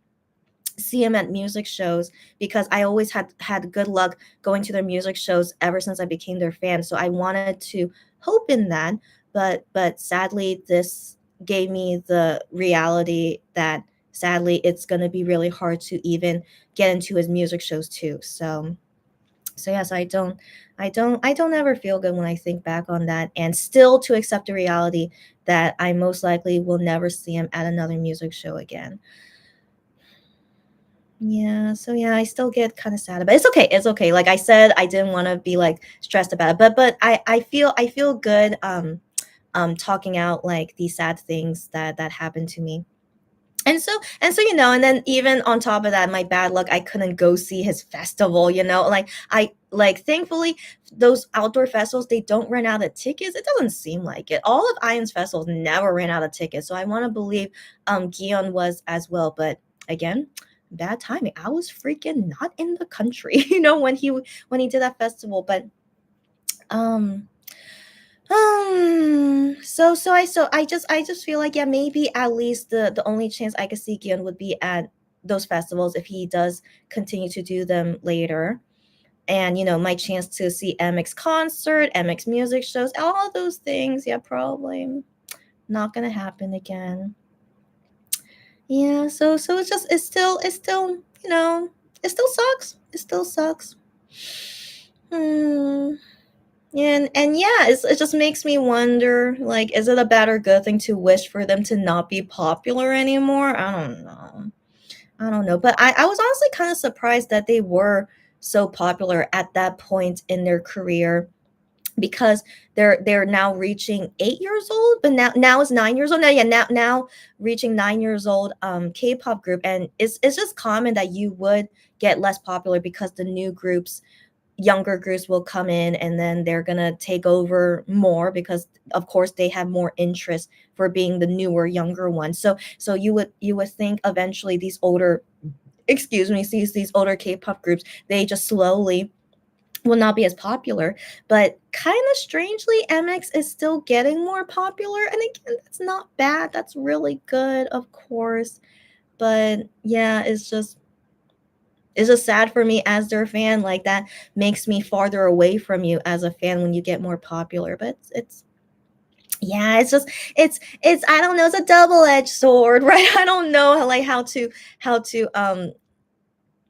see him at music shows because I always had good luck going to their music shows ever since I became their fan. So I wanted to hope in that, but sadly this gave me the reality that sadly it's going to be really hard to even get into his music shows too. So yes, I don't ever feel good when I think back on that and still to accept the reality that I most likely will never see him at another music show again. Yeah, so yeah, I still get kind of sad about it. It's okay. It's okay. Like I said, I didn't want to be like stressed about it, but I feel good talking out like these sad things that happened to me. And so and then even on top of that, my bad luck, I couldn't go see his festival, like I like thankfully those outdoor festivals they don't run out of tickets. It doesn't seem like it. All of Ian's festivals never ran out of tickets. So I want to believe Gion was as well, but again, bad timing. I was freaking not in the country, when he did that festival. But um so I just feel like yeah, maybe at least the only chance I could see Gion would be at those festivals if he does continue to do them later. And my chance to see MX concert, MX music shows, all of those things, yeah, probably not gonna happen again. Yeah, so it's still it still sucks. It still sucks. Hmm. And yeah, it just makes me wonder, like, is it a bad or good thing to wish for them to not be popular anymore? I don't know. I don't know. But I was honestly kind of surprised that they were so popular at that point in their career because they're now reaching 8 years old, but now is 9 years old. Now reaching 9 years old K-pop group. And it's just common that you would get less popular because the new groups younger groups will come in and then they're gonna take over more because of course they have more interest for being the newer younger ones. So you would think eventually these older, excuse me, these older K-pop groups, they just slowly will not be as popular. But kind of strangely, MX is still getting more popular. And again, that's not bad. That's really good, of course. But yeah, it's just sad for me as their fan. Like that makes me farther away from you as a fan when you get more popular. But it's yeah, it's I don't know, it's a double-edged sword, right? I don't know how to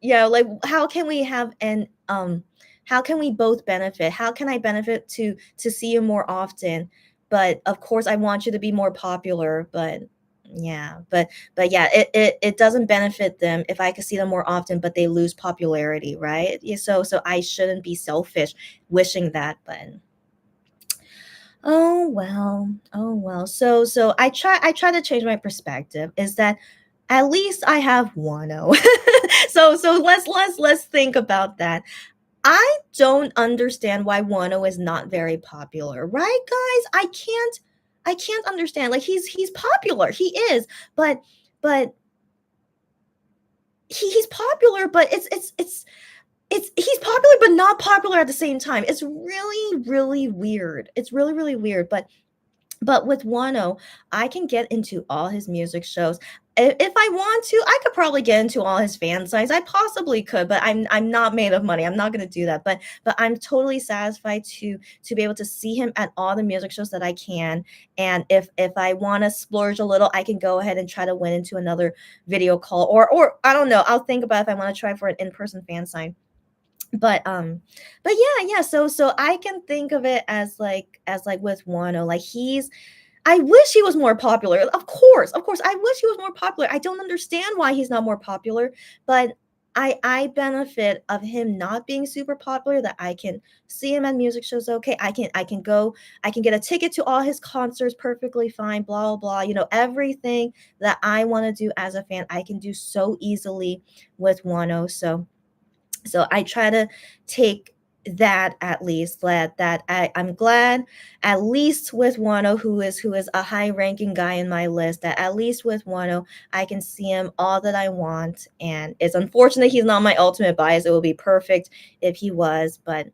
yeah, like how can we have an how can we both benefit? How can I benefit to see you more often? But of course I want you to be more popular, but yeah, but yeah, it doesn't benefit them if I could see them more often, but they lose popularity, right? Yeah, so I shouldn't be selfish wishing that, but oh well. Oh well. So I try to change my perspective is that at least I have Wano. So let's think about that. I don't understand why Wano is not very popular, right guys? I can't understand. Like he's popular. He is, but he's popular, but it's he's popular but not popular at the same time. It's really really weird. It's really really weird, but with Wano, I can get into all his music shows. If I want to, I could probably get into all his fan sites. I possibly could, but I'm not made of money. I'm not going to do that. But I'm totally satisfied to be able to see him at all the music shows that I can. And if I want to splurge a little, I can go ahead and try to win into another video call, or I don't know. I'll think about if I want to try for an in-person fan sign. But yeah, so I can think of it as like with Wano, like I wish he was more popular. Of course, I wish he was more popular. I don't understand why he's not more popular, but I benefit of him not being super popular, that I can see him at music shows. Okay, I can go, I can get a ticket to all his concerts perfectly fine, blah blah blah. Everything that I want to do as a fan, I can do so easily with Wano. So I try to take that, at least that I'm glad at least with Wano, who is a high ranking guy in my list, that at least with Wano I can see him all that I want. And it's unfortunate he's not my ultimate bias. It would be perfect if he was, but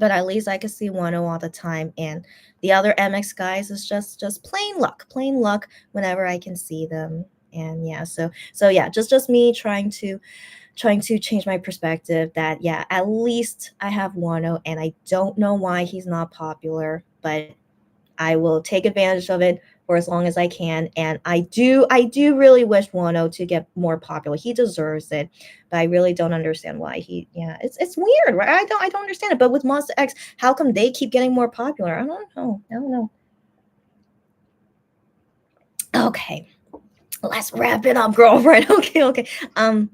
at least I can see Wano all the time. And the other MX guys is just plain luck whenever I can see them. And yeah, so yeah, just me trying to change my perspective, that yeah, at least I have Wano, and I don't know why he's not popular, but I will take advantage of it for as long as I can. And I do really wish Wano to get more popular. He deserves it, but I really don't understand why he yeah, it's weird, right? I don't understand it. But with Monster X, how come they keep getting more popular? I don't know. I don't know. Okay, let's wrap it up, girlfriend. Okay. Um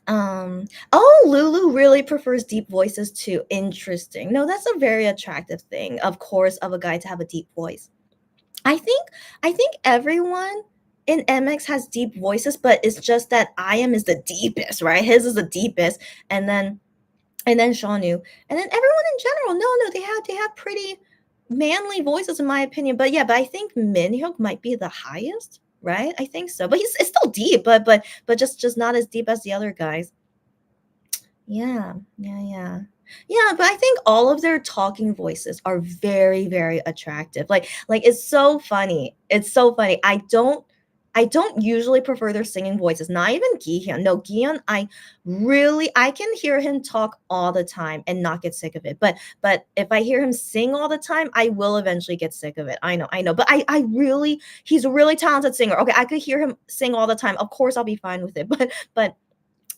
oh, Lulu really prefers deep voices too. Interesting. No, that's a very attractive thing, of course, of a guy to have a deep voice. I think everyone in MX has deep voices, but it's just that I am is the deepest, right? His is the deepest, and then Shawnu, and then everyone in general. No, they have pretty manly voices in my opinion. But I think Minhyuk might be the highest, right? I think so. But it's still deep, but just not as deep as the other guys. Yeah. Yeah, but I think all of their talking voices are very, very attractive. Like it's so funny. It's so funny. I don't usually prefer their singing voices. Not even Gihyun. No, Gihyun, I can hear him talk all the time and not get sick of it. But if I hear him sing all the time, I will eventually get sick of it. I know. But I really he's a really talented singer. Okay, I could hear him sing all the time. Of course I'll be fine with it. But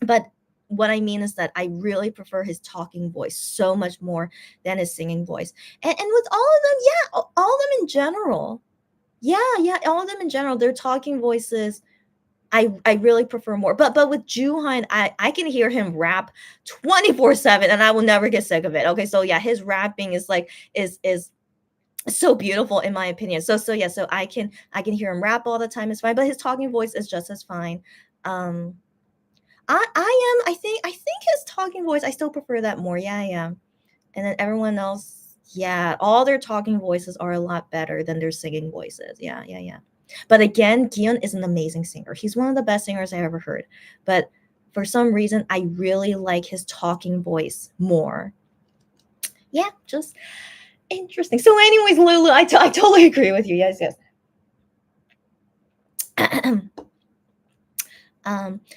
but what I mean is that I really prefer his talking voice so much more than his singing voice. And with all of them, yeah, all of them in general. Yeah, all of them in general, their talking voices, I really prefer more. But with Juhan, I can hear him rap 24/7 and I will never get sick of it. Okay, so yeah, his rapping is so beautiful in my opinion. So yeah, so I can hear him rap all the time. It's fine, but his talking voice is just as fine. Um I think his talking voice, I still prefer that more. Yeah, yeah. And then everyone else, yeah, all their talking voices are a lot better than their singing voices. Yeah, yeah, yeah. But again, Gion is an amazing singer. He's one of the best singers I ever heard. But for some reason, I really like his talking voice more. Yeah, just interesting. So, anyways, Lulu, I totally agree with you. Yes, yes.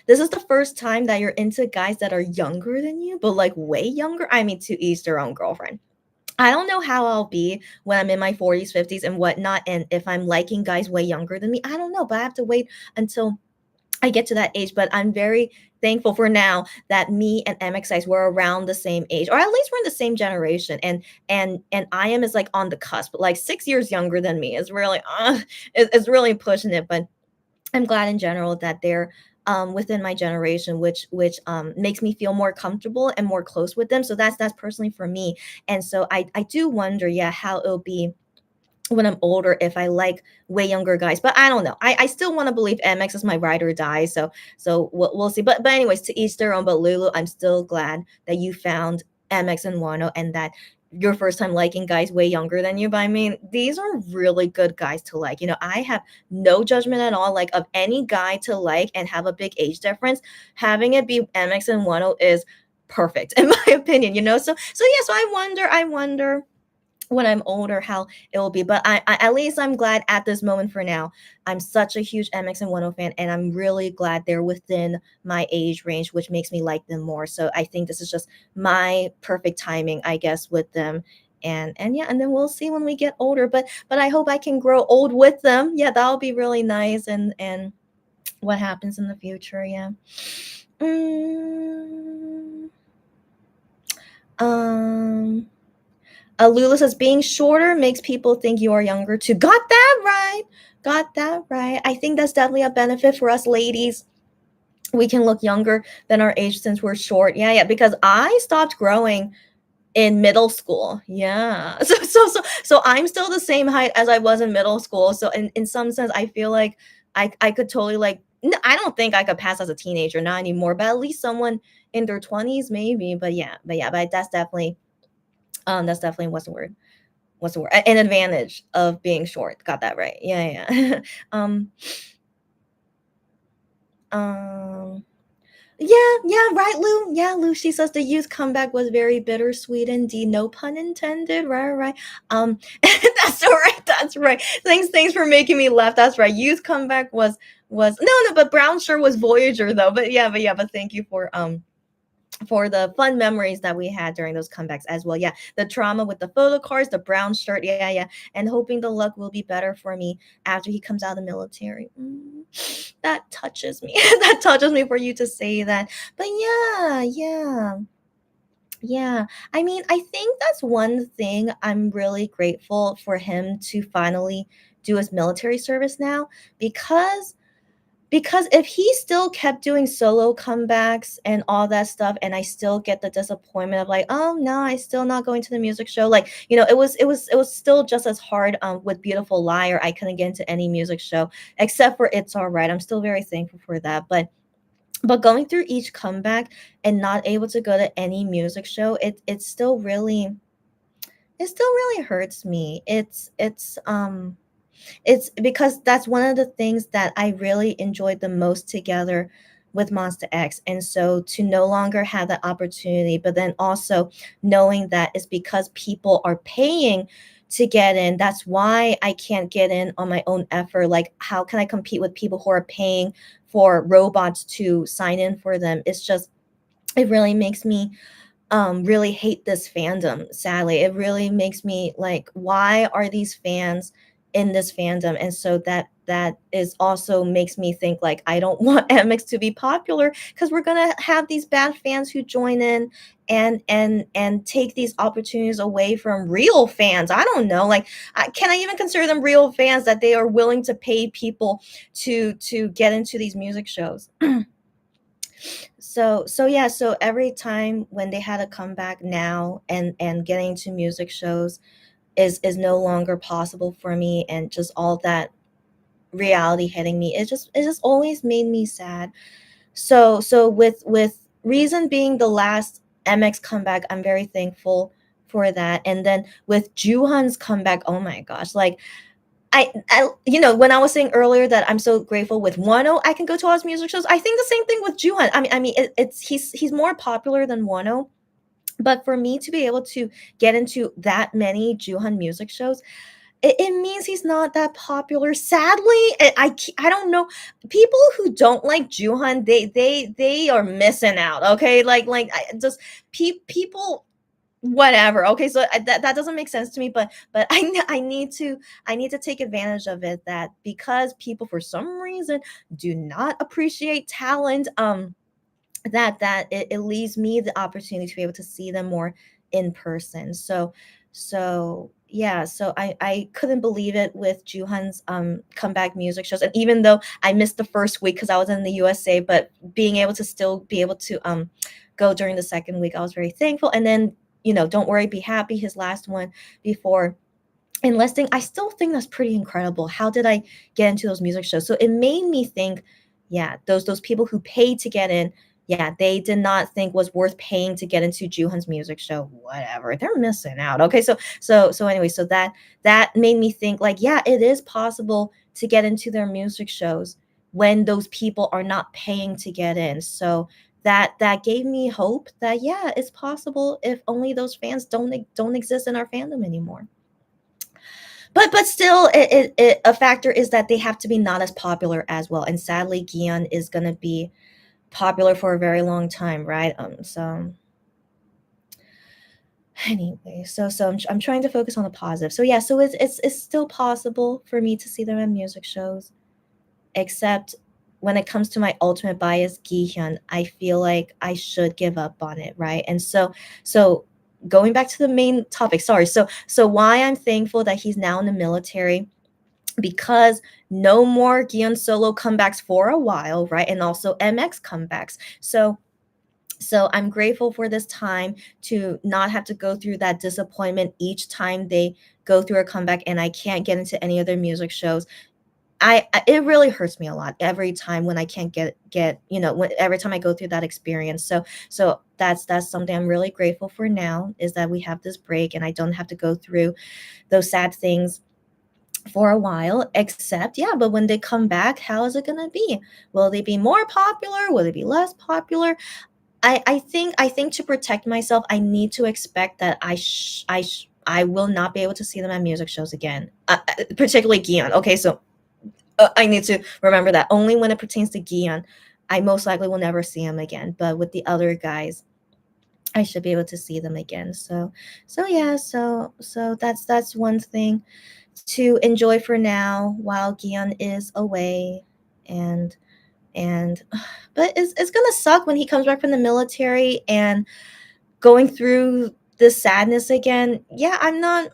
This is the first time that you're into guys that are younger than you, but like way younger. I mean, to each their own, girlfriend. I don't know how I'll be when I'm in my 40s, 50s, and whatnot. And if I'm liking guys way younger than me, I don't know, but I have to wait until I get to that age. But I'm very thankful for now that me and MXIs were around the same age, or at least we're in the same generation. And I am is like on the cusp, like 6 years younger than me is really is really pushing it. But I'm glad in general that they're within my generation, which makes me feel more comfortable and more close with them. So that's personally for me. And so I do wonder, yeah, how it'll be when I'm older if I like way younger guys. But I don't know. I still want to believe MX is my ride or die. So we'll see. But anyways, to each their own. But Lulu, I'm still glad that you found MX and Wano and that your first time liking guys way younger than you. But I mean, these are really good guys to like. I have no judgment at all, like of any guy to like and have a big age difference. Having it be MX and Wano is perfect in my opinion. So yeah, so I wonder when I'm older how it will be. But I at least I'm glad at this moment for now. I'm such a huge MX and 10 fan, and I'm really glad they're within my age range, which makes me like them more. So I think this is just my perfect timing, I guess, with them. And yeah, and then we'll see when we get older. But I hope I can grow old with them. Yeah, that'll be really nice. And what happens in the future, yeah. Mm, um Lula says being shorter makes people think you are younger too. Got that right. Got that right. I think that's definitely a benefit for us ladies. We can look younger than our age since we're short. Yeah, yeah. Because I stopped growing in middle school. Yeah. So I'm still the same height as I was in middle school. So in some sense, I feel like I could totally like. I don't think I could pass as a teenager, not anymore. But at least someone in their 20s, maybe. But that's definitely what's the word? An advantage of being short. Got that right. Yeah, yeah. um, um, yeah, yeah, right, Lou. Yeah, Lou. She says the youth comeback was very bittersweet indeed. No pun intended. Right, right. That's all right. That's right. Thanks for making me laugh. That's right. Youth comeback was no, but Brown sure was Voyager though. But thank you for the fun memories that we had during those comebacks as well. Yeah, the trauma with the photo cards, the brown shirt. Yeah, yeah. And hoping the luck will be better for me after he comes out of the military. That touches me. That touches me for you to say that. But yeah, yeah. Yeah. I mean, I think that's one thing I'm really grateful for him to finally do his military service now because if he still kept doing solo comebacks and all that stuff and I still get the disappointment of like, oh no, I still not going to the music show, like, it was still just as hard with Beautiful Liar. I couldn't get into any music show except for It's All Right. I'm still very thankful for that. But going through each comeback and not able to go to any music show, it still really hurts me. It's because that's one of the things that I really enjoyed the most together with Monster X. And so to no longer have that opportunity, but then also knowing that it's because people are paying to get in. That's why I can't get in on my own effort. Like, how can I compete with people who are paying for robots to sign in for them? It really makes me really hate this fandom. Sadly, it really makes me like, why are these fans in this fandom? And so that is also makes me think like I don't want MX to be popular because we're gonna have these bad fans who join in and take these opportunities away from real fans. I don't know, like, can I even consider them real fans that they are willing to pay people to get into these music shows? So yeah, so every time when they had a comeback now and getting to music shows is no longer possible for me, and just all that reality hitting me, it just always made me sad. So with Reason being the last MX comeback, I'm very thankful for that. And then with Juhan's comeback, oh my gosh, like when I was saying earlier that I'm so grateful with Wano, I can go to all his music shows. I think the same thing with Juhan. It's he's more popular than Wano, but for me to be able to get into that many Juhan music shows, it means he's not that popular. Sadly, I don't know. People who don't like Juhan, they are missing out. Okay, just people whatever. Okay, so that doesn't make sense to me, but I need to take advantage of it, that because people for some reason do not appreciate talent, that it leaves me the opportunity to be able to see them more in person. So yeah, so I couldn't believe it with Juhan's comeback music shows. And even though I missed the first week because I was in the USA, but being able to still be able to go during the second week, I was very thankful. And then, Don't Worry, Be Happy, his last one before enlisting, I still think that's pretty incredible. How did I get into those music shows? So it made me think, yeah, those people who paid to get in, yeah, they did not think was worth paying to get into Juhan's music show. Whatever, they're missing out. Okay, so anyway, so that made me think, like, yeah, it is possible to get into their music shows when those people are not paying to get in. So that gave me hope that, yeah, it's possible if only those fans don't exist in our fandom anymore. But still, a factor is that they have to be not as popular as well. And sadly, Gion is gonna be popular for a very long time, right? So anyway, I'm trying to focus on the positive. So yeah, so it's still possible for me to see them in music shows, except when it comes to my ultimate bias, Gihyun, I feel like I should give up on it, right? And so going back to the main topic, sorry. So why I'm thankful that he's now in the military, because no more Gion solo comebacks for a while, right? And also MX comebacks. So I'm grateful for this time to not have to go through that disappointment each time they go through a comeback and I can't get into any other music shows. It really hurts me a lot every time when I can't get every time I go through that experience. So that's something I'm really grateful for now, is that we have this break and I don't have to go through those sad things for a while. Except, yeah, but when they come back, how is it gonna be? Will they be more popular? Will they be less popular? I think to protect myself, I need to expect that I will not be able to see them at music shows again, particularly Gion. Okay, so I need to remember that only when it pertains to Gion, I most likely will never see him again. But with the other guys, I should be able to see them again. So yeah, so that's one thing to enjoy for now while Gion is away. And but it's gonna suck when he comes back from the military and going through this sadness again. Yeah, I'm not.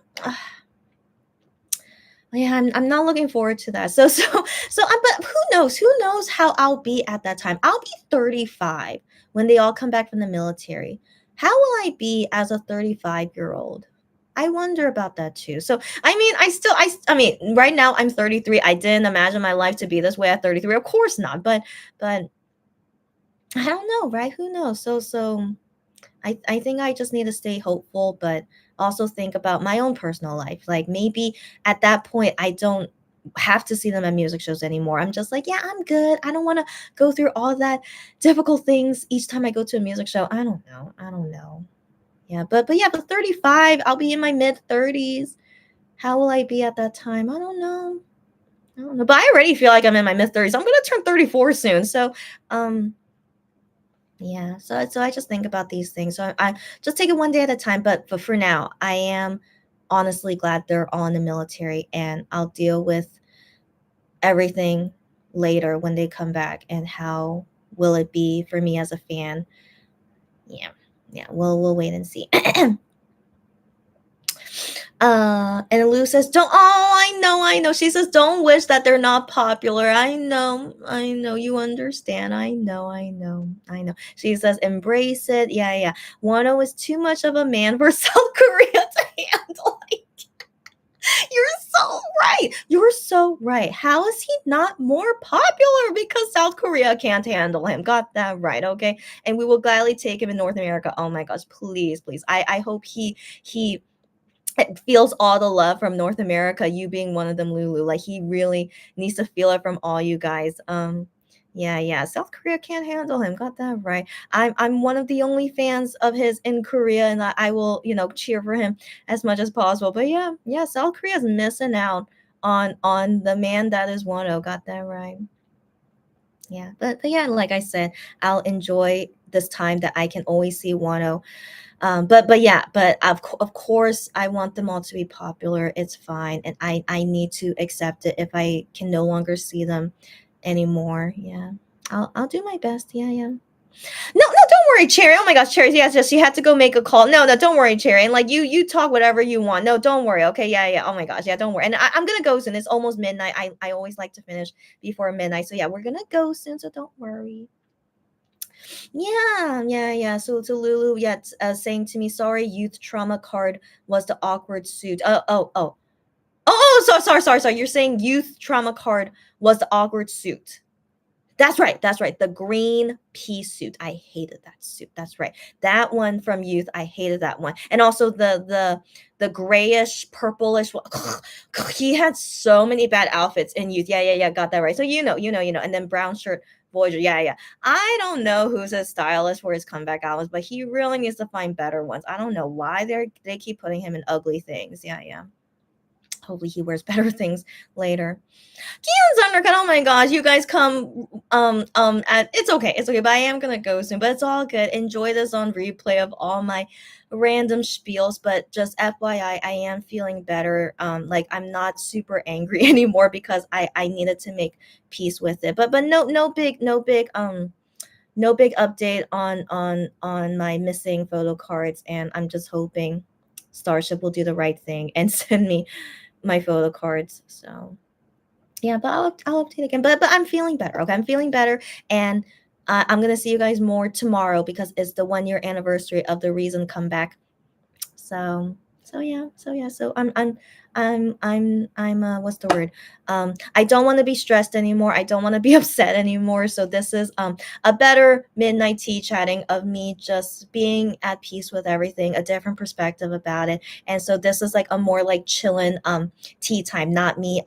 Yeah, I'm not looking forward to that. But who knows? Who knows how I'll be at that time? I'll be 35 when they all come back from the military. How will I be as a 35-year-old? I wonder about that too. So, I mean, right now I'm 33. I didn't imagine my life to be this way at 33. Of course not. But I don't know, right? Who knows? I think I just need to stay hopeful, but also think about my own personal life. Like, maybe at that point, I don't have to see them at music shows anymore. I'm just like, yeah, I'm good. I don't want to go through all that difficult things each time I go to a music show. I don't know. I don't know. Yeah, but yeah, but 35, I'll be in my mid 30s. How will I be at that time? I don't know. I don't know. But I already feel like I'm in my mid 30s. I'm gonna turn 34 soon. Um, yeah, so I just think about these things. So I just take it one day at a time. But for now, I am honestly glad they're all in the military, and I'll deal with everything later when they come back. And how will it be for me as a fan? Yeah, yeah. We'll wait and see. And Lou says, "Don't." Oh, I know. She says, "Don't wish that they're not popular." I know. You understand. I know. She says, "Embrace it." Yeah, yeah. Wano is too much of a man for South Korea to handle. You're so right. You're so right. How is he not more popular? Because South Korea can't handle him. Got that right. Okay. And we will gladly take him in North America. Oh my gosh, please, please. I hope he feels all the love from North America, you being one of them, Lulu. Like he really needs to feel it from all you guys. Yeah, yeah. South Korea can't handle him. Got that right. I'm one of the only fans of his in Korea, and I will, cheer for him as much as possible. But yeah, yeah, South Korea's missing out on the man that is Wano. Got that right. Yeah, but yeah, like I said, I'll enjoy this time that I can always see Wano. But yeah, but of course I want them all to be popular. It's fine, and I need to accept it if I can no longer see them anymore. Yeah, I'll do my best. Yeah, yeah. No, no, don't worry, Cherry. Oh my gosh, Cherry. Yes, yes, she had to go make a call. No, no, don't worry, Cherry. And like you talk whatever you want. No, don't worry. Okay, yeah, yeah. Oh my gosh, yeah, don't worry. And I'm gonna go soon. It's almost midnight. I always like to finish before midnight. So yeah, we're gonna go soon. So don't worry. Yeah, yeah, yeah. So Lulu, yeah, saying to me, sorry, youth trauma card was the awkward suit. Sorry. You're saying youth trauma card was the awkward suit. That's right. That's right. The green pea suit. I hated that suit. That's right. That one from Youth. I hated that one. And also the grayish, purplish one. He had so many bad outfits in Youth. Yeah, yeah, yeah. Got that right. So And then brown shirt Voyager. Yeah, yeah. I don't know who's a stylist for his comeback albums, but he really needs to find better ones. I don't know why they keep putting him in ugly things. Yeah, yeah. Hopefully he wears better things later. Keon's undercut. Oh my gosh, you guys come at it's okay, but I am gonna go soon. But it's all good. Enjoy this on replay of all my random spiels. But just FYI, I am feeling better. Like I'm not super angry anymore because I needed to make peace with it. But no big update on my missing photo cards, and I'm just hoping Starship will do the right thing and send me my photo cards. So yeah, but I'll update again. But I'm feeling better. Okay, I'm feeling better, and I'm gonna see you guys more tomorrow because it's the 1 year anniversary of the Reason comeback. So I'm what's the word? I don't want to be stressed anymore. I don't want to be upset anymore. So this is a better midnight tea chatting of me just being at peace with everything, a different perspective about it. And so this is like a more like chilling tea time, not me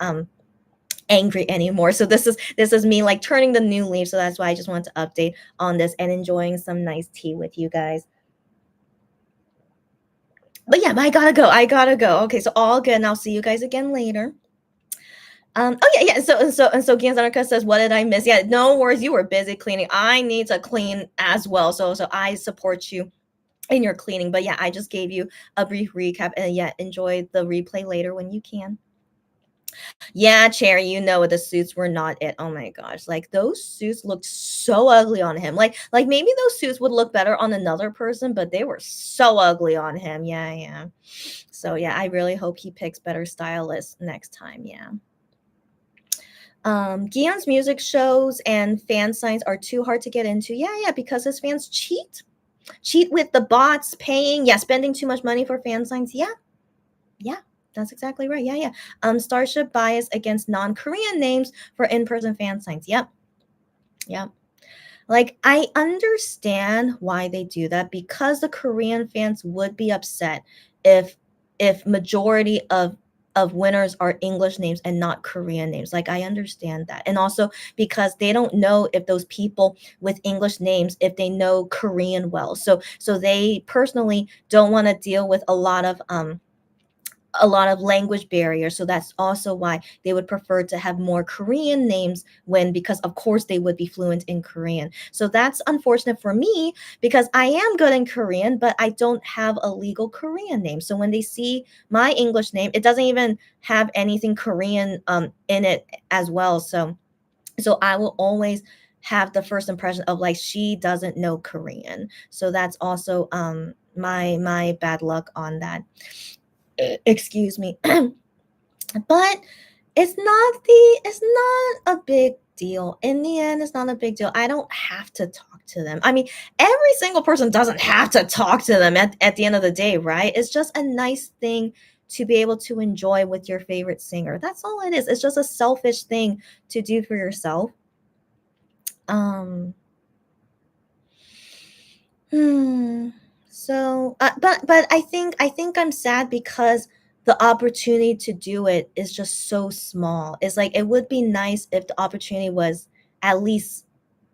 angry anymore. So this is me like turning the new leaf. So that's why I just wanted to update on this and enjoying some nice tea with you guys. But yeah, but I gotta go. Okay, so all good, and I'll see you guys again later. Oh yeah. So Gianzanaka says, what did I miss? Yeah, no worries, you were busy cleaning. I need to clean as well. So I support you in your cleaning. But yeah, I just gave you a brief recap, and yeah, enjoy the replay later when you can. Yeah, Cherry, the suits were not it. Oh my gosh. Like those suits looked so ugly on him. Like maybe those suits would look better on another person, but they were so ugly on him. Yeah, yeah. So yeah, I really hope he picks better stylists next time. Yeah. Gion's music shows and fan signs are too hard to get into. Yeah, yeah, because his fans cheat with the bots paying. Yeah, spending too much money for fan signs. Yeah, yeah, that's exactly right. Yeah, yeah. Starship bias against non-Korean names for in-person fan signs. Yep. Yep. Like I understand why they do that because the Korean fans would be upset if majority of winners are English names and not Korean names. Like I understand that. And also because they don't know if those people with English names if they know Korean well. So they personally don't want to deal with a lot of language barriers. So that's also why they would prefer to have more Korean names because of course they would be fluent in Korean. So that's unfortunate for me because I am good in Korean, but I don't have a legal Korean name. So when they see my English name, it doesn't even have anything Korean in it as well. So I will always have the first impression of like she doesn't know Korean. So that's also my bad luck on that. Excuse me. But it's not a big deal. In the end, it's not a big deal. I don't have to talk to them. I mean, every single person doesn't have to talk to them at the end of the day, right? It's just a nice thing to be able to enjoy with your favorite singer. That's all it is. It's just a selfish thing to do for yourself. Um Hmm. So, but I think I'm sad because the opportunity to do it is just so small. It's like it would be nice if the opportunity was at least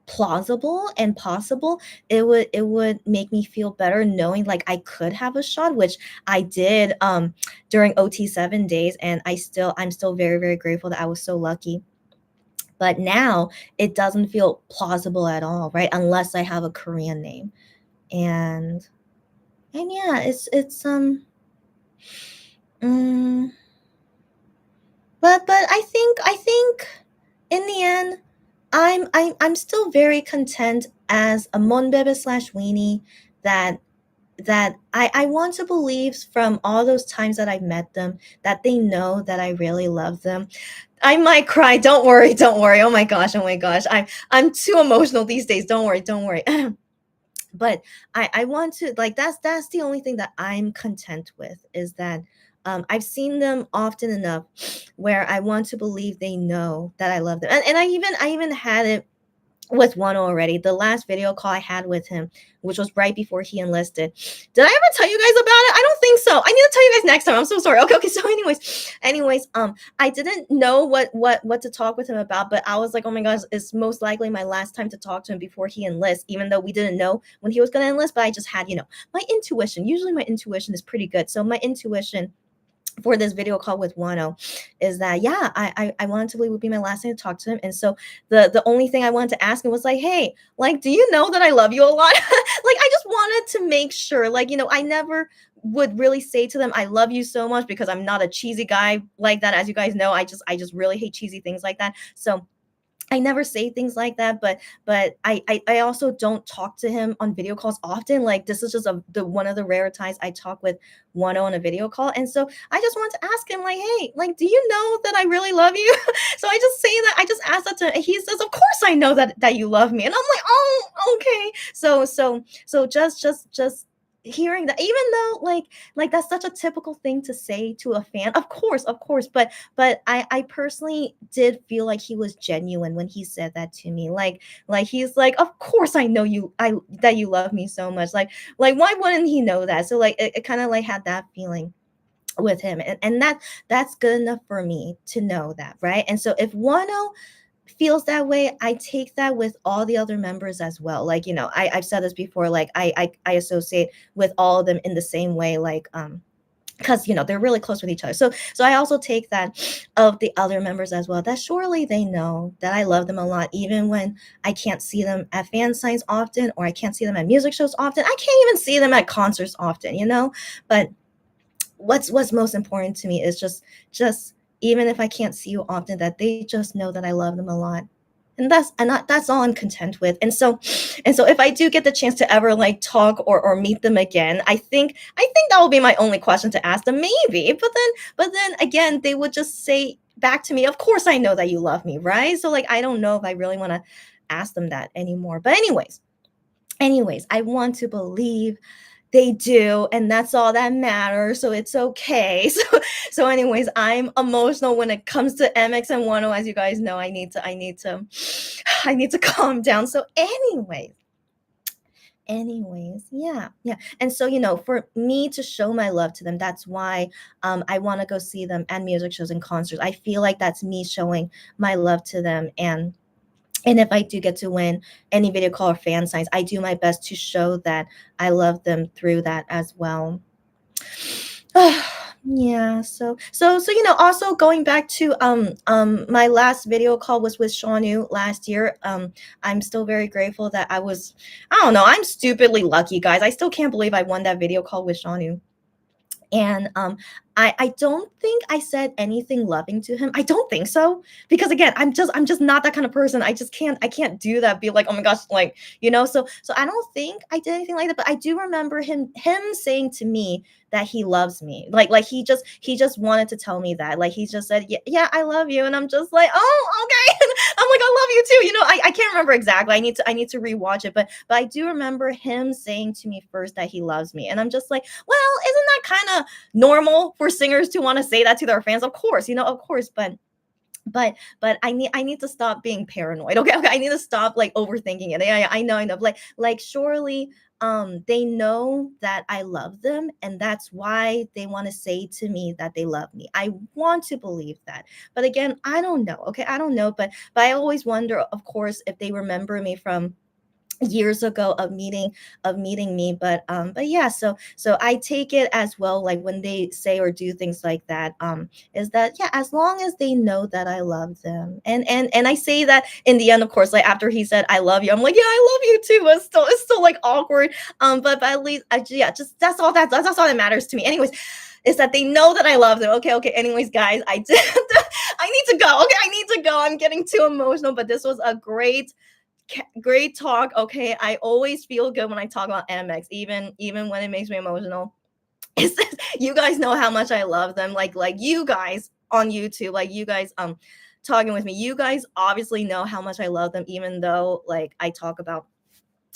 plausible and possible. It would make me feel better knowing like I could have a shot, which I did during OT 7 days, and I'm still very, very grateful that I was so lucky. But now it doesn't feel plausible at all, right? Unless I have a Korean name. And yeah, mm, but I think in the end, I'm still very content as a Monbebe slash weenie that I want to believe from all those times that I've met them that they know that I really love them. I might cry. Don't worry, don't worry. Oh my gosh, oh my gosh. I'm too emotional these days. Don't worry, don't worry. But I want to like that's the only thing that I'm content with is that I've seen them often enough where I want to believe they know that I love them. And I even had it with one already. The last video call I had with him, which was right before he enlisted. Did I ever tell you guys about it? I don't think so. I need to tell you guys next time. I'm so sorry. Okay, okay. So anyways, I didn't know what to talk with him about, but I was like, oh my gosh, it's most likely my last time to talk to him before he enlists, even though we didn't know when he was gonna enlist, but I just had, my intuition. Usually my intuition is pretty good. So my intuition for this video call with Wano is that yeah, I wanted to believe it would be my last time to talk to him. And so the only thing I wanted to ask him was like, hey, like, do you know that I love you a lot? Like I just wanted to make sure, like, I never would really say to them I love you so much because I'm not a cheesy guy like that. As you guys know, I just really hate cheesy things like that. So I never say things like that, but I also don't talk to him on video calls often. Like this is just the one of the rare times I talk with Wano on a video call, and so I just want to ask him like, hey, like, do you know that I really love you? So I just say that I just ask that to him. He says, of course I know that you love me, and I'm like, oh, okay. So just hearing that, even though like that's such a typical thing to say to a fan, of course, but I personally did feel like he was genuine when he said that to me. Like he's like, of course I know I that you love me so much. Like why wouldn't he know that? So like it kind of like had that feeling with him, and that's good enough for me to know that, right? And so if Wano feels that way, I take that with all the other members as well. Like, I've said this before, like I associate with all of them in the same way, like because they're really close with each other. So I also take that of the other members as well, that surely they know that I love them a lot, even when I can't see them at fan signs often, or I can't see them at music shows often. I can't even see them at concerts often. But what's most important to me is just even if I can't see you often, that they just know that I love them a lot. And that's all I'm content with. And so if I do get the chance to ever like talk or meet them again, I think that will be my only question to ask them, maybe. But then again, they would just say back to me, of course I know that you love me, right? So like I don't know if I really want to ask them that anymore. But anyways, I want to believe they do, and that's all that matters, so it's okay. So anyways, I'm emotional when it comes to MX and Wano. As you guys know, I need to calm down. So anyways, yeah. And so, for me to show my love to them, that's why I want to go see them at music shows and concerts. I feel like that's me showing my love to them. And if I do get to win any video call or fan signs, I do my best to show that I love them through that as well. Yeah. So also going back to my last video call was with Shaunu last year. I'm still very grateful that I don't know, I'm stupidly lucky, guys. I still can't believe I won that video call with Shaunu. And I don't think I said anything loving to him. I don't think so, because again, I'm just not that kind of person. I can't do that. Be like, oh my gosh, like, so I don't think I did anything like that. But I do remember him saying to me that he loves me. Like he just wanted to tell me that. Like he just said, yeah, I love you, and I'm just like, oh, okay. I'm like, I love you too. I can't remember exactly. I need to rewatch it, but I do remember him saying to me first that he loves me, and I'm just like, well, isn't that kind of normal for singers to want to say that to their fans. Of course, of course, but I need to stop being paranoid. Okay, okay, I need to stop like overthinking it. Yeah, yeah, I know. Like surely they know that I love them, and that's why they want to say to me that they love me. I want to believe that. But again, I don't know. Okay, I don't know, but I always wonder, of course, if they remember me from years ago of meeting me. But yeah, so I take it as well, like when they say or do things like that, is that, yeah, as long as they know that I love them. And I say that in the end, of course, like after he said I love you, I'm like, yeah, I love you too. It's still like awkward. But at least yeah, just that's all that matters to me anyways, is that they know that I love them. Okay, okay, anyways, guys, I did I need to go. Okay, I need to go. I'm getting too emotional, but this was a great talk. Okay, I always feel good when I talk about MX, even when it makes me emotional. It's just, you guys know how much I love them. Like you guys on YouTube, like you guys talking with me. You guys obviously know how much I love them, even though like I talk about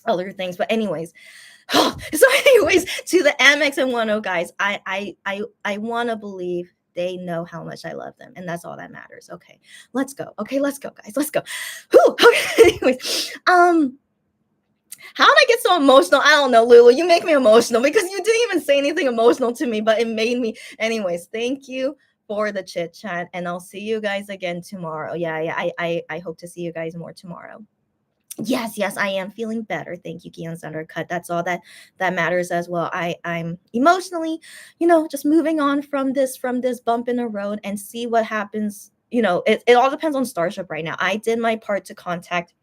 other things. But anyways, so anyways, to the MX and 10 guys, I want to believe they know how much I love them, and that's all that matters. Okay, let's go. Okay, let's go, guys. Let's go. Whew, okay. Anyways, how did I get so emotional? I don't know, Lulu. You make me emotional because you didn't even say anything emotional to me, but it made me. Anyways, thank you for the chit chat, and I'll see you guys again tomorrow. Yeah, yeah. I hope to see you guys more tomorrow. Yes, yes, I am feeling better. Thank you, Gion Undercut. That's all that matters as well. I'm emotionally, just moving on from this bump in the road and see what happens. It all depends on Starship right now. I did my part to contact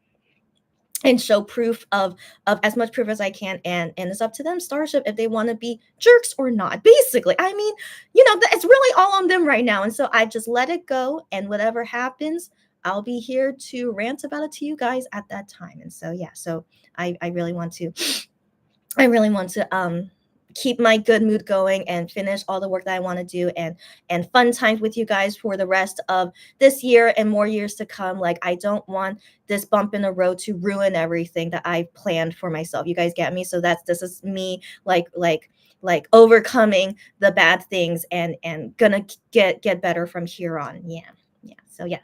and show proof of as much proof as I can, and it's up to them, Starship, if they want to be jerks or not. Basically, I mean, it's really all on them right now, and so I just let it go, and whatever happens, I'll be here to rant about it to you guys at that time. And so yeah, so I really want to keep my good mood going and finish all the work that I want to do, and fun times with you guys for the rest of this year and more years to come. Like I don't want this bump in the road to ruin everything that I've planned for myself. You guys get me? So this is me like overcoming the bad things and gonna get better from here on. Yeah. Yeah. So yeah.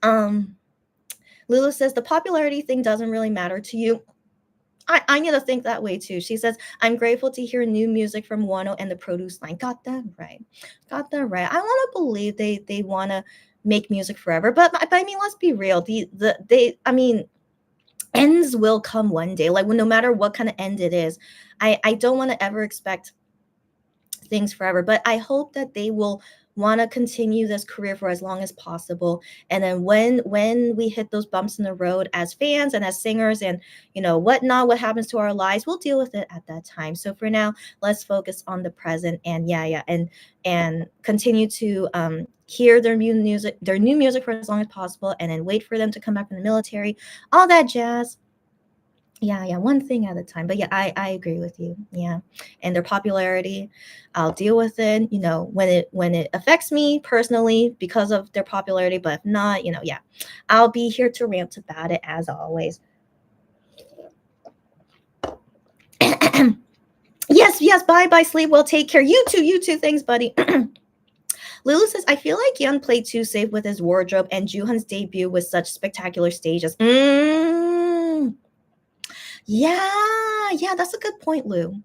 um Lulu says the popularity thing doesn't really matter to you. I need to think that way too. She says, I'm grateful to hear new music from Wano and the produce line. Got that right. Got that right. I want to believe they want to make music forever. But I mean, let's be real. I mean, ends will come one day. Like no matter what kind of end it is, I don't want to ever expect things forever, but I hope that they will want to continue this career for as long as possible. And then when we hit those bumps in the road as fans and as singers and whatnot, what happens to our lives, we'll deal with it at that time. So for now, let's focus on the present, and yeah, and continue to hear their new music for as long as possible, and then wait for them to come back from the military, all that jazz. Yeah, one thing at a time. But yeah, I agree with you. Yeah. And their popularity, I'll deal with it, when it affects me personally because of their popularity. But if not, yeah, I'll be here to rant about it as always. Yes, bye, sleep well, take care. You too, thanks, buddy. Lulu says, I feel like Young played too safe with his wardrobe, and Juhan's debut was such spectacular stages. Yeah, that's a good point, Lou.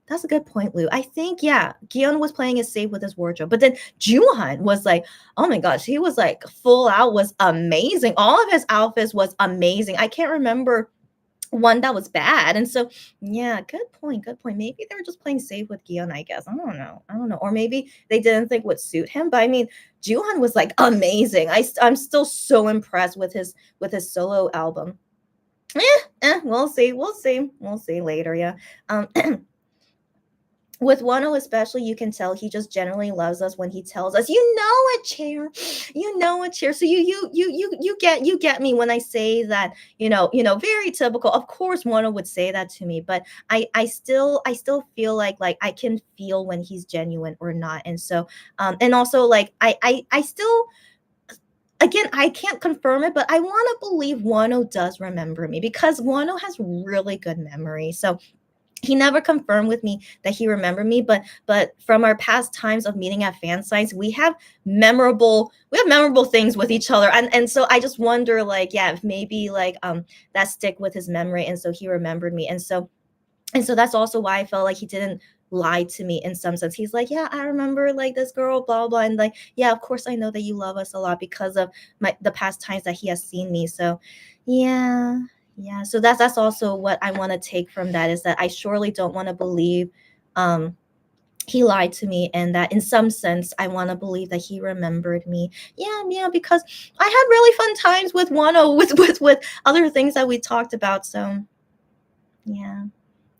That's a good point, Lou. I think, yeah, Gion was playing it safe with his wardrobe, but then Juhan was like, oh my gosh, he was like full out, was amazing. All of his outfits was amazing. I can't remember one that was bad. And so, yeah, good point. Maybe they were just playing safe with Gion, I guess. I don't know. Or maybe they didn't think would suit him. But I mean, Juhan was like amazing. I'm still so impressed with his solo album. We'll see later. Yeah. With Wano especially, you can tell he just generally loves us when he tells us, Chair. So you get me when I say that, very typical. Of course, Wano would say that to me, but I still feel like I can feel when he's genuine or not. And so and also like I still, again, I can't confirm it, but I want to believe Wano does remember me because Wano has really good memory. So he never confirmed with me that he remembered me, but from our past times of meeting at fan sites, we have memorable things with each other, and so I just wonder, like, yeah, if maybe like that stick with his memory, and so he remembered me, and so that's also why I felt like he didn't lie to me in some sense. He's like, yeah, I remember like this girl, blah blah, and like, yeah, of course I know that you love us a lot because of the past times that he has seen me. So, yeah, yeah. So that's also what I want to take from that, is that I surely don't want to believe um he lied to me, and that in some sense I want to believe that he remembered me. Yeah, yeah, because I had really fun times with Wano, with other things that we talked about. So, yeah.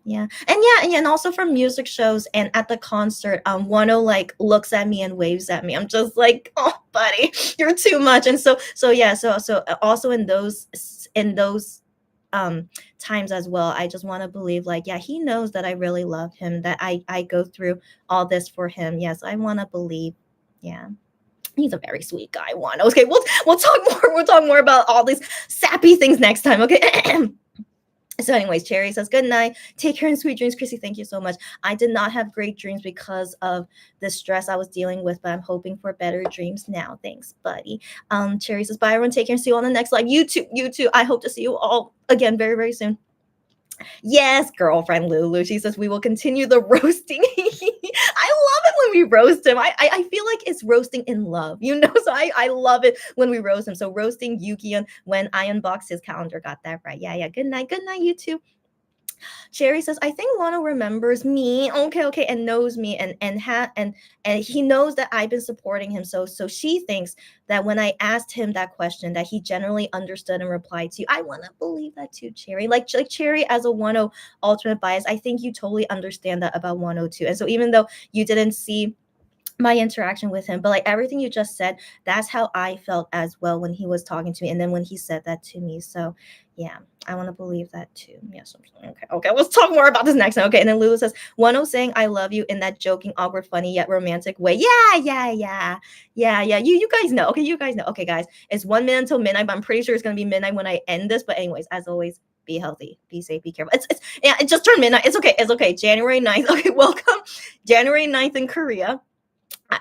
Yeah. And also from music shows and at the concert, Wano like looks at me and waves at me. I'm just like, oh buddy, you're too much. And so yeah, so also in those um times as well, I just want to believe, like, yeah, he knows that I really love him, that I go through all this for him. Yes, I want to believe. Yeah. He's a very sweet guy, Wano. Okay, we'll talk more. We'll talk more about all these sappy things next time. Okay. So, anyways, Cherry says, good night. Take care and sweet dreams. Chrissy, thank you so much. I did not have great dreams because of the stress I was dealing with, but I'm hoping for better dreams now. Thanks, buddy. Cherry says, bye, everyone. Take care and see you on the next live. You too. You too. I hope to see you all again very, very soon. Yes, girlfriend Lulu. She says we will continue the roasting. I love it when we roast him. I feel like it's roasting in love, you know. So I love it when we roast him. So roasting Yukion when I unboxed his calendar. Got that right. Yeah, yeah. Good night. Good night, you two. Sherry says, I think Wano remembers me. Okay, okay, and knows me, and he knows that I've been supporting him. So she thinks that when I asked him that question, that he generally understood and replied to you. I want to believe that too, Cherry. Like Cherry as a Wano ultimate bias, I think you totally understand that about Wano too. And so even though you didn't see my interaction with him, but like everything you just said, that's how I felt as well when he was talking to me, and then when he said that to me. So yeah, I want to believe that too. Yes. Okay, okay, let's talk more about this next time. Okay. And then Lulu says, Wano saying I love you in that joking, awkward, funny yet romantic way. Yeah, yeah, yeah, yeah, yeah. You guys know. Okay, you guys know. Okay, guys, it's 1 minute until midnight, but I'm pretty sure it's gonna be midnight when I end this. But anyways, as always, be healthy, be safe, be careful. It's yeah, it just turned midnight. It's okay. It's okay. January 9th. Okay, welcome. January 9th in Korea.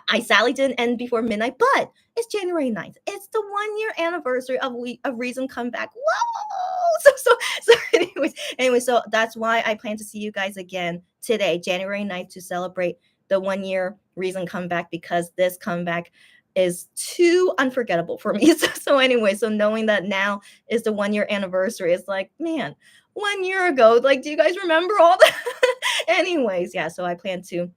I sadly didn't end before midnight, but it's January 9th. It's the 1 year anniversary of Reason Comeback. Whoa! So anyway, so that's why I plan to see you guys again today, January 9th, to celebrate the 1 year Reason Comeback, because this comeback is too unforgettable for me. So anyway, so knowing that now is the 1 year anniversary, it's like, man, 1 year ago, like, do you guys remember all that? Anyways, yeah, so I plan to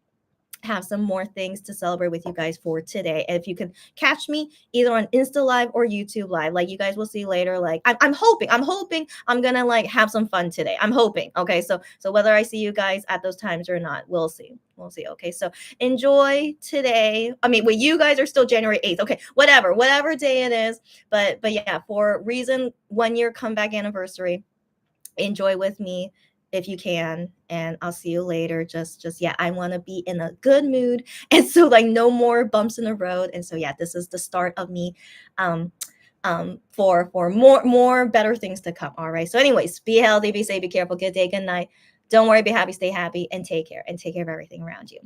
have some more things to celebrate with you guys for today. And if you could catch me either on Insta Live or YouTube Live, like you guys will see later, like I'm hoping I'm gonna like have some fun today. I'm hoping. Okay, so whether I see you guys at those times or not, we'll see. We'll see. Okay, so enjoy today. I mean, well, you guys are still January 8th. Okay, whatever day it is. But yeah, for Reason 1 year comeback anniversary, enjoy with me if you can, and I'll see you later. Just yeah, I want to be in a good mood, and so like no more bumps in the road. And so yeah, this is the start of me for more better things to come. All right, so anyways, be healthy, be safe, be careful, good day, good night. Don't worry, be happy, stay happy, and take care of everything around you.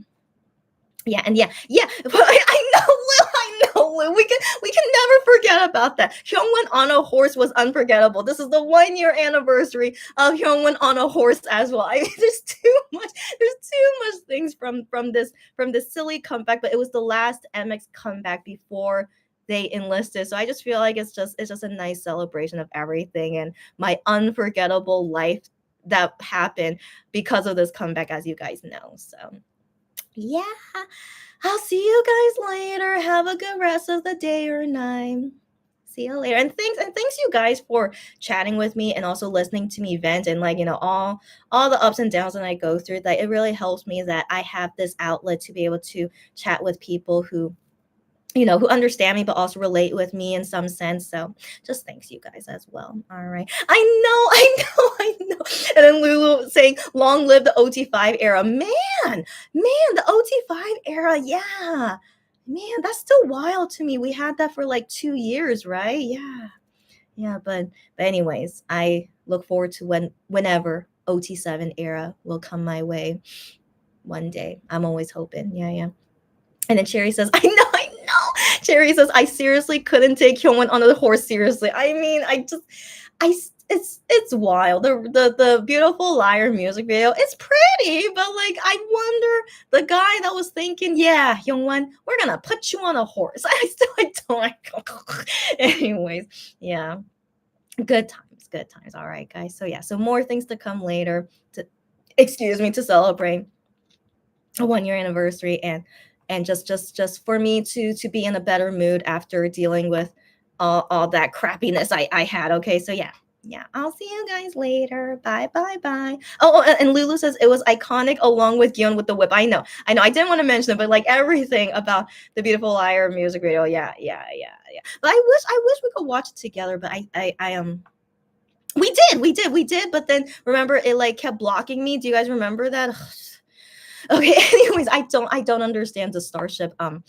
Yeah, and yeah. But I know, Lou. I know, Lou. We can never forget about that. Hyungwon on a horse was unforgettable. This is the 1 year anniversary of Hyungwon on a horse as well. I mean, there's too much. There's too much things from this silly comeback, but it was the last MX comeback before they enlisted. So I just feel like it's just a nice celebration of everything and my unforgettable life that happened because of this comeback, as you guys know. So yeah, I'll see you guys later. Have a good rest of the day or night. See you later. And thanks you guys for chatting with me and also listening to me vent, and like, all the ups and downs that I go through. That it really helps me that I have this outlet to be able to chat with people who understand me but also relate with me in some sense. So just thanks you guys as well. All right. I know. And then Lulu saying, long live the OT5 era. Man, the OT5 era. Yeah. Man, that's still wild to me. We had that for like 2 years, right? Yeah. Yeah, but anyways, I look forward to whenever OT7 era will come my way one day. I'm always hoping. Yeah, yeah. And then Cherry says, I know, I know. Cherry says, I seriously couldn't take Hyungwon on the horse seriously. I mean, it's wild. The Beautiful Liar music video, it's pretty, but like I wonder the guy that was thinking, yeah, Hyungwon, we're gonna put you on a horse. I don't. Anyways, yeah, good times. All right, guys. So yeah, so more things to come later. To celebrate a 1 year anniversary and just for me to be in a better mood after dealing with all that crappiness I had. Okay, so yeah. Yeah, I'll see you guys later. Bye, bye, bye. And Lulu says it was iconic along with Gion with the whip. I know. I didn't want to mention it, but like everything about the Beautiful Liar music video. Yeah, yeah, yeah, yeah. But I wish we could watch it together. But we did. But then remember, it like kept blocking me. Do you guys remember that? Okay, anyways, I don't understand the Starship um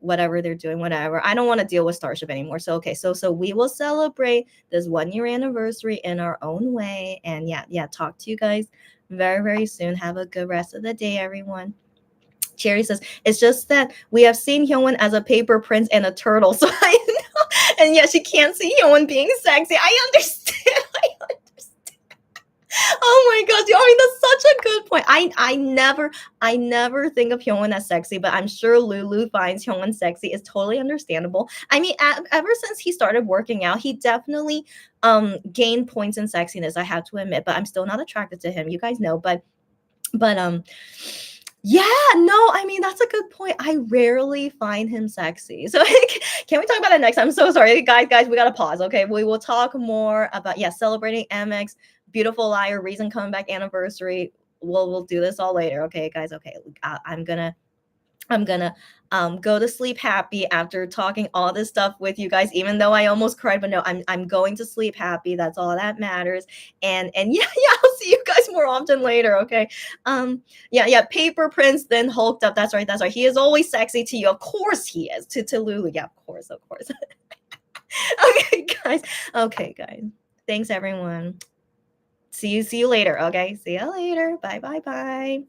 whatever they're doing, whatever. I don't want to deal with Starship anymore. So okay, so we will celebrate this 1 year anniversary in our own way. And yeah, talk to you guys very, very soon. Have a good rest of the day, everyone. Cherry says, it's just that we have seen Hyungwon as a paper prince and a turtle. So I know. And yeah, she can't see Hyungwon being sexy. I understand. Oh my gosh, I mean that's such a good point. I never think of Hyungwon as sexy, but I'm sure Lulu finds Hyungwon sexy is totally understandable. I mean, ever since he started working out, he definitely gained points in sexiness, I have to admit, but I'm still not attracted to him. You guys know, but yeah, no, I mean that's a good point. I rarely find him sexy. So can we talk about it next time? I'm so sorry, guys. We gotta pause. Okay, we will talk more about celebrating MX Beautiful Liar Reason comeback anniversary. We'll do this all later. Okay, guys. Okay, I'm gonna go to sleep happy after talking all this stuff with you guys, even though I almost cried. But no, I'm going to sleep happy. That's all that matters. And yeah, I'll see you guys more often later. Okay. Yeah, Paper Prince, then hulked up. That's right. He is always sexy to you. Of course he is. To Lulu. Yeah, of course. Okay, guys. Thanks everyone. See you later. Okay. See you later. Bye.